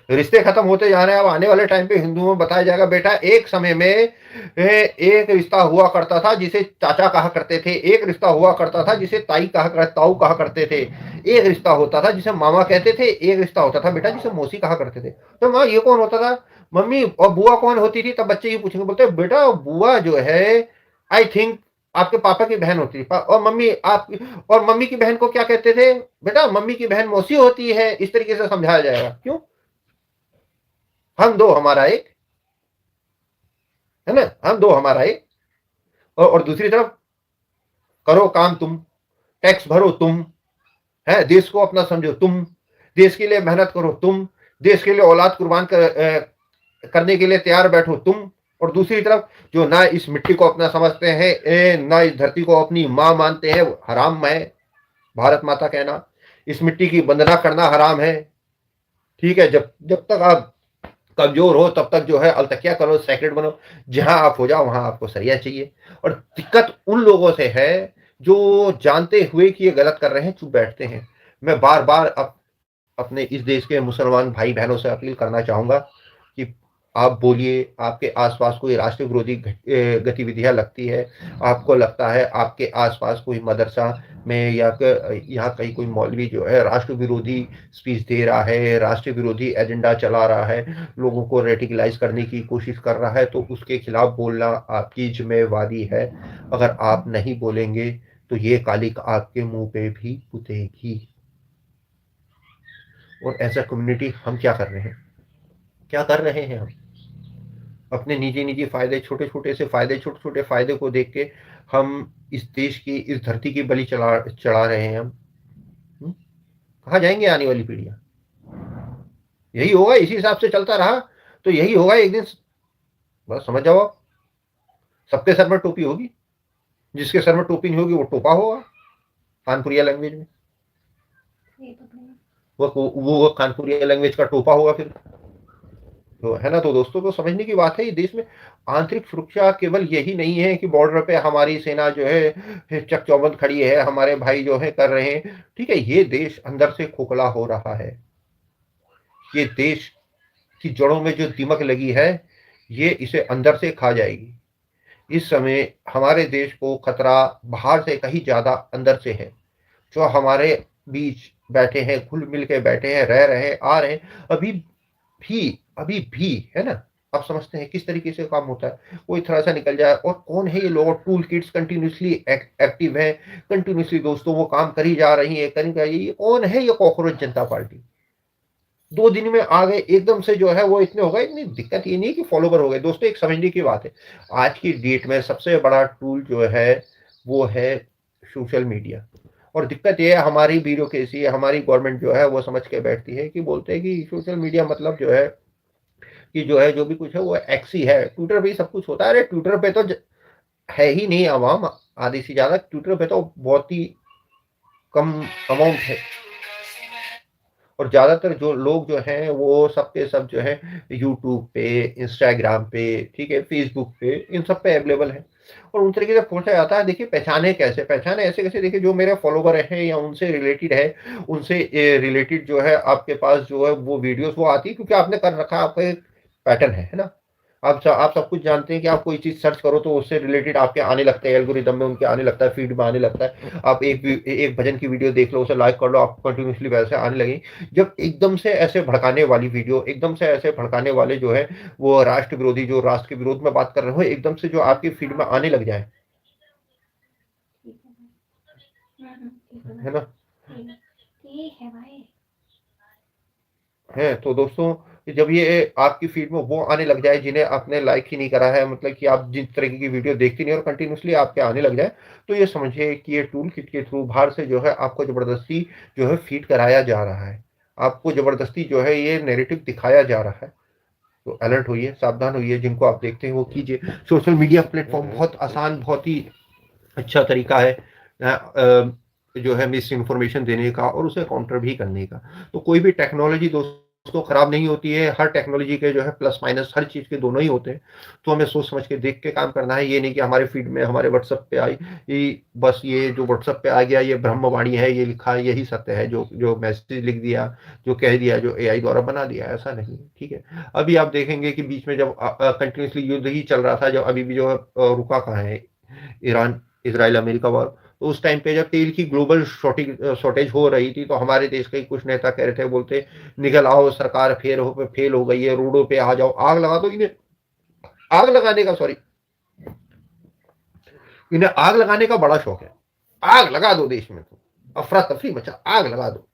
रिश्ते खत्म होते जा रहे हैं। अब आने वाले टाइम पे हिंदुओं में बताया जाएगा, बेटा एक समय में एक रिश्ता हुआ करता था जिसे चाचा कहा करते थे, एक रिश्ता हुआ करता था जिसे ताऊ कहा करते थे, एक रिश्ता होता था जिसे मामा कहते थे, एक रिश्ता होता था बेटा जिसे मौसी कहा करते थे। तो माँ ये कौन होता था, मम्मी, और बुआ कौन होती थी? तब बच्चे ये पूछेंगे, बोलते बेटा बुआ जो है आई थिंक आपके पापा की बहन होती थी, और मम्मी की बहन को क्या कहते थे? बेटा मम्मी की बहन मौसी होती है। इस तरीके से समझाया जाएगा। क्यों? हम दो हमारा एक, है ना, हम दो हमारा एक। और दूसरी तरफ करो काम तुम, टैक्स भरो तुम, है, देश को अपना समझो तुम, देश के लिए मेहनत करो तुम, देश के लिए औलाद कुर्बान करने के लिए तैयार बैठो तुम, और दूसरी तरफ जो ना इस मिट्टी को अपना समझते हैं, ना इस धरती को अपनी मां मानते हैं, हराम है भारत माता कहना, इस मिट्टी की वंदना करना हराम है। ठीक है, जब जब तक आप कमजोर हो तब तक जो है अलतकिया करो, सैक्रेड बनो, जहां आप हो जाओ वहां आपको सरिया चाहिए। और दिक्कत उन लोगों से है जो जानते हुए कि ये गलत कर रहे हैं चुप बैठते हैं। मैं बार बार अपने इस देश के मुसलमान भाई बहनों से अपील करना चाहूंगा कि आप बोलिए, आपके आसपास कोई राष्ट्र विरोधी गतिविधियां लगती है, आपको लगता है आपके आसपास कोई मदरसा में या यहाँ कहीं कोई मौलवी जो है राष्ट्र विरोधी स्पीच दे रहा है, राष्ट्र विरोधी एजेंडा चला रहा है, लोगों को रेडिकलाइज करने की कोशिश कर रहा है, तो उसके खिलाफ बोलना आपकी जिम्मेवारी है। अगर आप नहीं बोलेंगे तो ये कालिक आपके मुंह पे भी पुतेगी। और एज अ कम्युनिटी हम क्या कर रहे हैं, क्या कर रहे हैं हम? अपने निजी निजी फायदे, छोटे छोटे फायदे को देख के हम इस देश की, इस धरती की बलि चढ़ा रहे हैं हम। कहाँ जाएंगे आने वाली पीढ़ियां? यही होगा, इसी हिसाब से चलता रहा तो यही होगा एक दिन। बस समझ जाओ, सबके सर में टोपी होगी, जिसके सर में टोपी नहीं होगी वो टोपा होगा, कानपुरिया लैंग्वेज में वो कानपुरिया लैंग्वेज का टोपा होगा फिर, तो है ना। तो दोस्तों, तो समझने की बात है, ये देश में आंतरिक सुरक्षा केवल यही नहीं है कि बॉर्डर पे हमारी सेना जो है चक चौबंद खड़ी है, हमारे भाई जो है कर रहे हैं। ठीक है, ये देश अंदर से खोखला हो रहा है, ये देश की जड़ों में जो दीमक लगी है ये इसे अंदर से खा जाएगी। इस समय हमारे देश को खतरा बाहर से कहीं ज्यादा अंदर से है। जो हमारे बीच बैठे हैं, घुल मिल के बैठे हैं, रह रहे हैं, आ रहे हैं, अभी भी है ना। आप समझते हैं किस तरीके से काम होता है, कोई थोड़ा सा निकल जाए, और कौन है ये लोग? टूल किट्स कंटिन्यूसली एक्टिव है, कंटिन्यूसली दोस्तों वो काम करी जा रही है, करी जा रही है। कौन है ये कॉकरोच जनता पार्टी? 2 दिन में आ गए एकदम से, जो है वो इतने हो गए। इतनी दिक्कत ये नहीं कि फॉलोवर हो गए दोस्तों, एक समझने की बात है, आज की डेट में सबसे बड़ा टूल जो है वो है सोशल मीडिया। और दिक्कत ये है, हमारी ब्यूरोक्रेसी, हमारी गवर्नमेंट जो है वो समझ के बैठती है कि बोलते हैं कि सोशल मीडिया मतलब जो है कि जो है जो भी कुछ है वो एक्स ही है, ट्विटर पे ही सब कुछ होता है। अरे ट्विटर पे तो है ही नहीं आवाम आधी से ज्यादा, ट्विटर पे तो बहुत ही कम अमाउंट है, और ज्यादातर जो लोग जो हैं वो सबके सब जो है यूट्यूब पे, इंस्टाग्राम पे, ठीक है, फेसबुक पे, इन सब पे अवेलेबल है। और उन तरीके से पूछा जाता है, देखिए पहचाने कैसे, पहचाने ऐसे कैसे? देखिए जो मेरे फॉलोवर हैं या उनसे रिलेटेड है, उनसे रिलेटेड जो है आपके पास जो है वो वीडियोस वो आती है, क्योंकि आपने कर रखा, आपका एक पैटर्न है ना। आप सब कुछ जानते हैं कि आप कोई चीज सर्च करो तो उससे रिलेटेड आपके आने लगता है, एल्गोरिदम में उनके आने लगता है, फीड में आने लगता है। आप एक भजन की वीडियो देख लो, उसे लाइक कर लो, आपको कंटिन्यूसली वैसे आने लगे। जब एकदम से ऐसे भड़काने वाली वीडियो, एकदम से ऐसे भड़काने वाले जो है वो राष्ट्र विरोधी, जो राष्ट्र के विरोध में बात कर रहे हो, एकदम से जो आपकी फीड में आने लग जाए, है ना, ठीक है भाई। है तो दोस्तों, जब ये आपकी फीड में वो आने लग जाए जिन्हें आपने लाइक ही नहीं करा है, मतलब कि आप जिस तरीके की वीडियो देखती नहीं और कंटिन्यूसली आपके आने लग जाए, तो ये समझिए कि ये टूल किट के थ्रू बाहर से जो है आपको जबरदस्ती जो है फीड कराया जा रहा है, आपको जबरदस्ती जो है ये नैरेटिव दिखाया जा रहा है। तो अलर्ट होइए, सावधान होइए, जिनको आप देखते हैं वो कीजिए। सोशल मीडिया प्लेटफॉर्म बहुत आसान, बहुत ही अच्छा तरीका है जो है मिस इन्फॉर्मेशन देने का और उसे काउंटर भी करने का। तो कोई भी टेक्नोलॉजी दोस्तों खराब नहीं होती है, हर टेक्नोलॉजी के जो है प्लस माइनस हर चीज के दोनों ही होते हैं। तो हमें सोच समझ के देख के काम करना है, ये नहीं कि हमारे फीड में, हमारे व्हाट्सएप पे आई बस ये जो व्हाट्सएप पे आ गया ये ब्रह्मवाणी है, ये लिखा है, यही सत्य है, जो मैसेज लिख दिया, जो कह दिया, जो एआई द्वारा बना दिया, ऐसा नहीं है। ठीक है, अभी आप देखेंगे कि बीच में जब कंटिन्यूसली युद्ध ही चल रहा था, जब अभी भी जो है रुका कहाँ है, ईरान इजराइल अमेरिका वॉर, तो उस टाइम पे जब तेल की ग्लोबल शॉर्टेज हो रही थी, तो हमारे देश के कुछ नेता कह रहे थे, बोलते निकल आओ, सरकार फेल हो गई है, रोडों पे आ जाओ, आग लगा दो इन्हें। आग लगाने का, सॉरी, इन्हें आग लगाने का बड़ा शौक है, आग लगा दो देश में, तो अफरा तफरी मचा, आग लगा दो।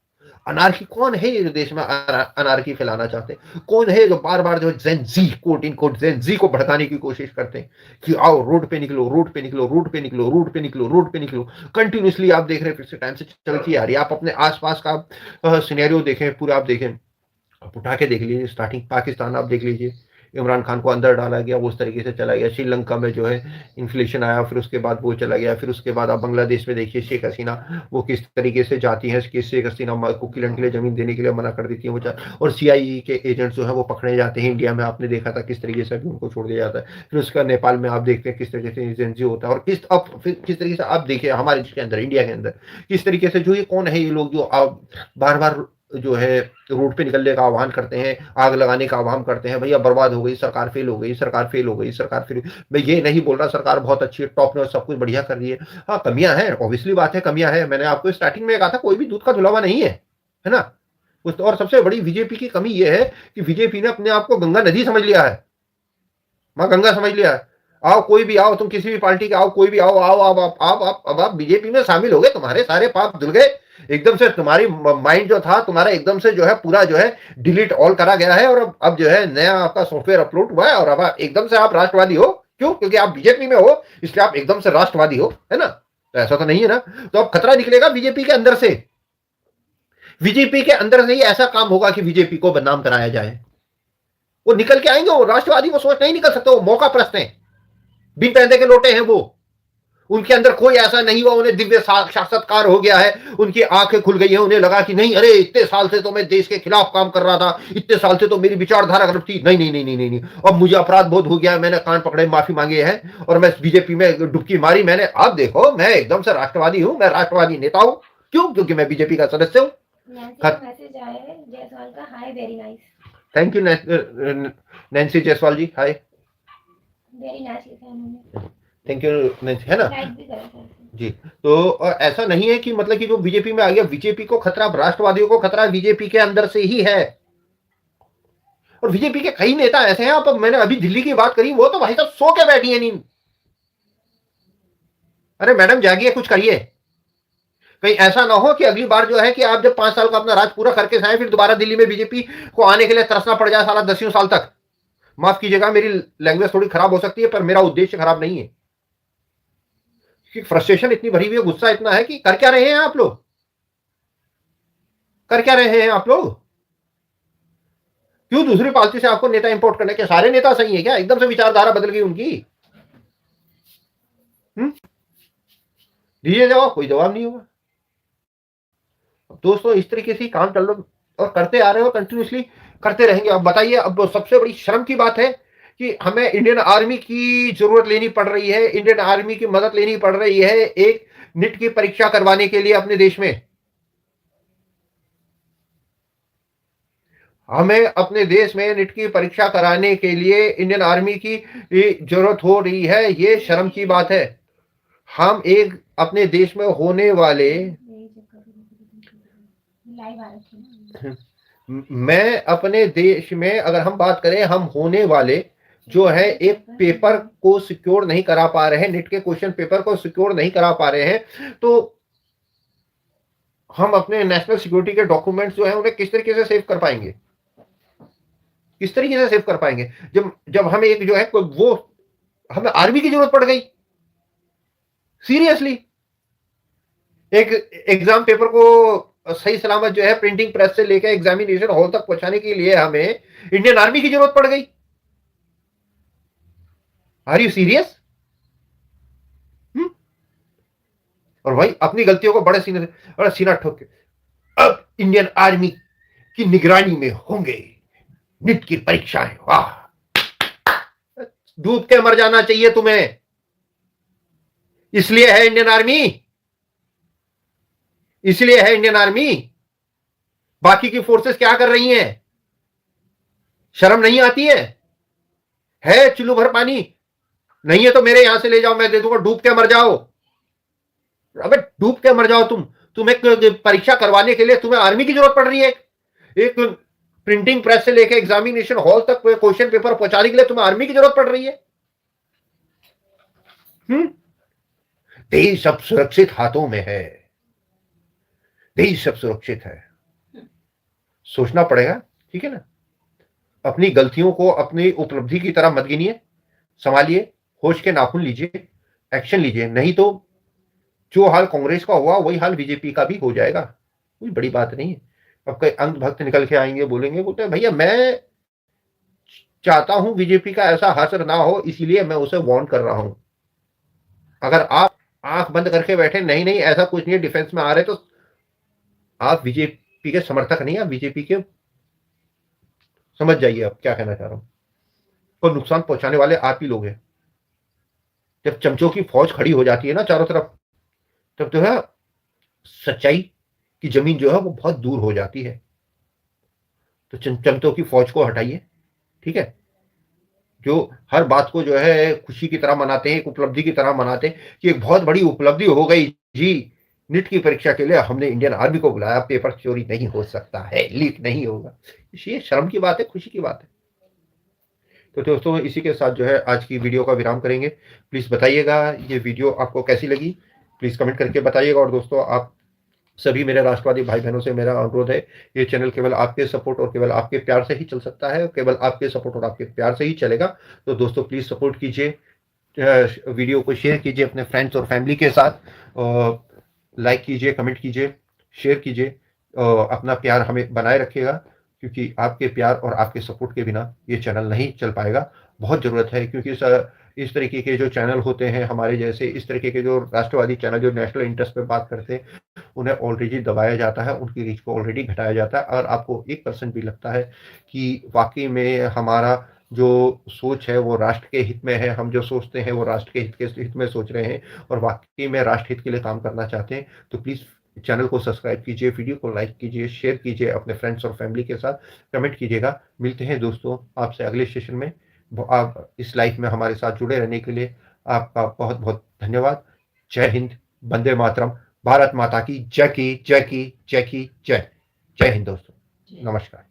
अनार्की कौन है ये जो देश में अनार्की फैलाना चाहते हैं? कौन है जो बार बार जो जेन जी कोट इन कोट जेन जी को भड़काने की कोशिश करते हैं कि आओ रोड पे निकलो, रोड पे निकलो, रोड पे निकलो, रोड पे निकलो, रोड पे निकलो। कंटिन्यूसली आप देख रहे हैं, पिछले टाइम से चलती आ रही है। आप अपने आसपास का सिनेरियो देखें, पूरा आप देखें, आप उठा के देख लीजिए। स्टार्टिंग पाकिस्तान आप देख लीजिए, इमरान खान को अंदर डाला गया, वो उस तरीके से चला गया। श्रीलंका में जो है इन्फ्लेशन आया, फिर उसके बाद वो चला गया। फिर उसके बाद आप बांग्लादेश में देखिए, शेख हसीना वो किस तरीके से जाती है कि शेख हसीना को किलन के लिए जमीन देने के लिए मना कर देती है वो। और सीआईई के एजेंट जो है वो पकड़े जाते हैं। इंडिया में आपने देखा था किस तरीके से अभी उनको छोड़ दिया जाता है। फिर उसका नेपाल में आप देखते हैं किस तरीके से एजेंसी होता है। और किस तरीके से आप देखिए हमारे इसके अंदर, इंडिया के अंदर किस तरीके से जो ये कौन है ये लोग जो आप बार बार जो है रोड पे निकलने का आह्वान करते हैं, आग लगाने का आह्वान करते हैं। भैया बर्बाद हो गई सरकार, फेल हो गई सरकार, फेल हो गई सरकार, फेल। मैं ये नहीं बोल रहा सरकार बहुत अच्छी है, टॉप नॉच सब कुछ बढ़िया कर रही है। हाँ कमियां हैं, ऑब्वियसली बात है कमियां हैं। मैंने आपको स्टार्टिंग में कहा था कोई भी दूध का धुलावा नहीं है ना। और सबसे बड़ी बीजेपी की कमी यह है कि बीजेपी ने अपने आप को गंगा नदी समझ लिया है, मां गंगा समझ लिया है। आओ कोई भी आओ, तुम किसी भी पार्टी के आओ, कोई भी आओ, आओ अब आप बीजेपी में शामिल हो गए, तुम्हारे सारे पाप धुल गए। एकदम से तुम्हारी माइंड जो था तुम्हारा एकदम से जो है पूरा जो है डिलीट ऑल करा गया है। और अब जो है नया आपका सॉफ्टवेयर अपलोड हुआ है और अब एकदम से आप राष्ट्रवादी हो। क्यों? क्योंकि आप बीजेपी में हो, इसलिए आप एकदम से राष्ट्रवादी हो, है ना? तो ऐसा तो नहीं है ना। तो अब खतरा निकलेगा बीजेपी के अंदर से। बीजेपी के अंदर से ही ऐसा काम होगा कि बीजेपी को बदनाम कराया जाए। वो निकल के आएंगे, वो राष्ट्रवादी वो सोच नहीं निकल सकते, वो मौका प्रस्त हैं, बिन पैदे के लोटे हैं वो। उनके अंदर कोई ऐसा नहीं हुआ उन्हें दिव्य साक्षात्कार हो गया है, उनकी आंखें खुल गई है, उन्हें लगा कि नहीं अरे इतने साल से तो मैं देश के खिलाफ काम कर रहा था, इतने साल से तो मेरी विचारधारा गलत थी, नहीं नहीं नहीं नहीं नहीं, नहीं। अब मुझे अपराध बोध हो गया, मैंने कान पकड़े माफी मांगी है और मैं बीजेपी में डुबकी मारी मैंने। अब देखो मैं एकदम से राष्ट्रवादी हूं, मैं राष्ट्रवादी नेता हूं। क्यों? क्योंकि मैं बीजेपी का सदस्य हूं। मैसेज आया है जायसवाल का, hi very nice. Thank you Nancy Jaiswal ji, hi, very nice लिखा है उन्होंने, थैंक यू नैन्सी, है ना लाइक भी करा था जी। तो ऐसा नहीं है कि मतलब कि जो बीजेपी में आ गया, बीजेपी को खतरा, राष्ट्रवादियों को खतरा बीजेपी के अंदर से ही है। और बीजेपी के कई नेता ऐसे हैं, आप मैंने अभी दिल्ली की बात करी, वो तो भाई साहब सो के बैठी है नींद। अरे मैडम जागिए, कुछ करिए। कहीं ऐसा ना हो कि अगली बार जो है कि आप जब 5 साल का अपना राज पूरा करके जाए फिर दोबारा दिल्ली में बीजेपी को आने के लिए तरसना पड़ जाए साला 10 साल तक। माफ कीजिएगा मेरी लैंग्वेज थोड़ी खराब हो सकती है, पर मेरा उद्देश्य खराब नहीं है। फ्रस्ट्रेशन इतनी भरी हुई है, गुस्सा इतना है कि कर क्या रहे हैं आप लोग, कर क्या रहे हैं आप लोग? क्यों दूसरी पार्टी से आपको नेता इंपोर्ट करने के? सारे नेता सही है क्या? एकदम से विचारधारा बदल गई उनकी? दीजिए जवाब, कोई जवाब नहीं होगा। दोस्तों इस तरीके से काम चल रहा और करते आ रहे हो, कंटिन्यूसली करते रहेंगे। अब बताइए, अब सबसे बड़ी शर्म की बात है कि हमें इंडियन आर्मी की जरूरत लेनी पड़ रही है, इंडियन आर्मी की मदद लेनी पड़ रही है एक नीट की परीक्षा करवाने के लिए अपने देश में। हमें अपने देश में नीट की परीक्षा कराने के लिए इंडियन आर्मी की जरूरत हो रही है। ये शर्म की बात है। हम एक अपने देश में होने वाले, लाइव आ रखी है। मैं अपने देश में अगर हम बात करें, हम होने वाले जो है एक पेपर को सिक्योर नहीं करा पा रहे हैं, नीट के क्वेश्चन पेपर को सिक्योर नहीं करा पा रहे हैं, तो हम अपने नेशनल सिक्योरिटी के डॉक्यूमेंट्स जो है उन्हें किस तरीके से सेव कर पाएंगे? किस तरीके से सेव कर पाएंगे जब हमें एक जो है वो हमें आर्मी की जरूरत पड़ गई? सीरियसली एक एग्जाम पेपर को सही सलामत जो है प्रिंटिंग प्रेस से लेकर एग्जामिनेशन हॉल तक पहुंचाने के लिए हमें इंडियन आर्मी की जरूरत पड़ गई? Are you serious? और भाई अपनी गलतियों को बड़े सीना ठोक के अब इंडियन आर्मी की निगरानी में होंगे नीट की परीक्षाएं। वाह, डूब के मर जाना चाहिए तुम्हें। इसलिए है इंडियन आर्मी, इसलिए है इंडियन आर्मी। बाकी की फोर्सेस क्या कर रही हैं? शर्म नहीं आती है चुल्लू भर पानी? नहीं है तो मेरे यहां से ले जाओ, मैं दे दूंगा, डूब के मर जाओ। अबे डूब के मर जाओ तुम एक परीक्षा करवाने के लिए तुम्हें आर्मी की जरूरत पड़ रही है? एक प्रिंटिंग प्रेस से लेकर एग्जामिनेशन हॉल तक क्वेश्चन पेपर पहुंचाने के लिए तुम्हें आर्मी की जरूरत पड़ रही है? देश अब सुरक्षित हाथों में है, देश अब सुरक्षित है। सोचना पड़ेगा, ठीक है ना। अपनी गलतियों को अपनी उपलब्धि की तरह मत गिनिए, संभालिए, होश के नाखून लीजिए, एक्शन लीजिए, नहीं तो जो हाल कांग्रेस का हुआ वही हाल बीजेपी का भी हो जाएगा। कोई बड़ी बात नहीं है। अब कई अंधभक्त निकल के आएंगे, बोलेंगे, बोलते हैं भैया मैं चाहता हूं बीजेपी का ऐसा हश्र ना हो, इसीलिए मैं उसे वार्न कर रहा हूं। अगर आप आंख बंद करके बैठे नहीं नहीं ऐसा कुछ नहीं है, डिफेंस में आ रहे, तो आप बीजेपी के समर्थक नहीं, आप बीजेपी के, समझ जाइए आप क्या कहना चाह रहा हूं। को नुकसान पहुंचाने वाले आप ही लोग हैं। जब चमचों की फौज खड़ी हो जाती है ना चारों तरफ, तब जो है सच्चाई की जमीन जो है वो बहुत दूर हो जाती है। तो चमचों की फौज को हटाइए, ठीक है। जो हर बात को जो है खुशी की तरह मनाते हैं, एक उपलब्धि की तरह मनाते हैं कि एक बहुत बड़ी उपलब्धि हो गई जी, नीट की परीक्षा के लिए हमने इंडियन आर्मी को बुलाया, पेपर चोरी नहीं हो सकता है, लीक नहीं होगा। ये शर्म की बात है, खुशी की बात है। तो दोस्तों इसी के साथ जो है आज की वीडियो का विराम करेंगे। प्लीज़ बताइएगा ये वीडियो आपको कैसी लगी, प्लीज़ कमेंट करके बताइएगा। और दोस्तों आप सभी मेरे राष्ट्रवादी भाई बहनों से मेरा अनुरोध है, ये चैनल केवल आपके सपोर्ट और केवल आपके प्यार से ही चल सकता है, केवल आपके सपोर्ट और आपके प्यार से ही चलेगा। तो दोस्तों प्लीज़ सपोर्ट कीजिए, वीडियो को शेयर कीजिए अपने फ्रेंड्स और फैमिली के साथ, लाइक कीजिए, कमेंट कीजिए, शेयर कीजिए, अपना प्यार हमें बनाए रखिएगा, क्योंकि आपके प्यार और आपके सपोर्ट के बिना ये चैनल नहीं चल पाएगा। बहुत ज़रूरत है, क्योंकि इस तरीके के जो चैनल होते हैं हमारे जैसे, इस तरीके के जो राष्ट्रवादी चैनल जो नेशनल इंटरेस्ट पे बात करते हैं, उन्हें ऑलरेडी दबाया जाता है, उनकी रीच को ऑलरेडी घटाया जाता है। और आपको 1% भी लगता है कि वाकई में हमारा जो सोच है वो राष्ट्र के हित में है, हम जो सोचते हैं वो राष्ट्र के हित में सोच रहे हैं और वाकई में राष्ट्र हित के लिए काम करना चाहते हैं, तो प्लीज़ चैनल को सब्सक्राइब कीजिए, वीडियो को लाइक कीजिए, शेयर कीजिए अपने फ्रेंड्स और फैमिली के साथ, कमेंट कीजिएगा। मिलते हैं दोस्तों आपसे अगले सेशन में। आप इस लाइफ में हमारे साथ जुड़े रहने के लिए आपका बहुत बहुत धन्यवाद। जय हिंद, वंदे मातरम, भारत माता की जय की जय की जय की जय। जय हिंद दोस्तों, नमस्कार।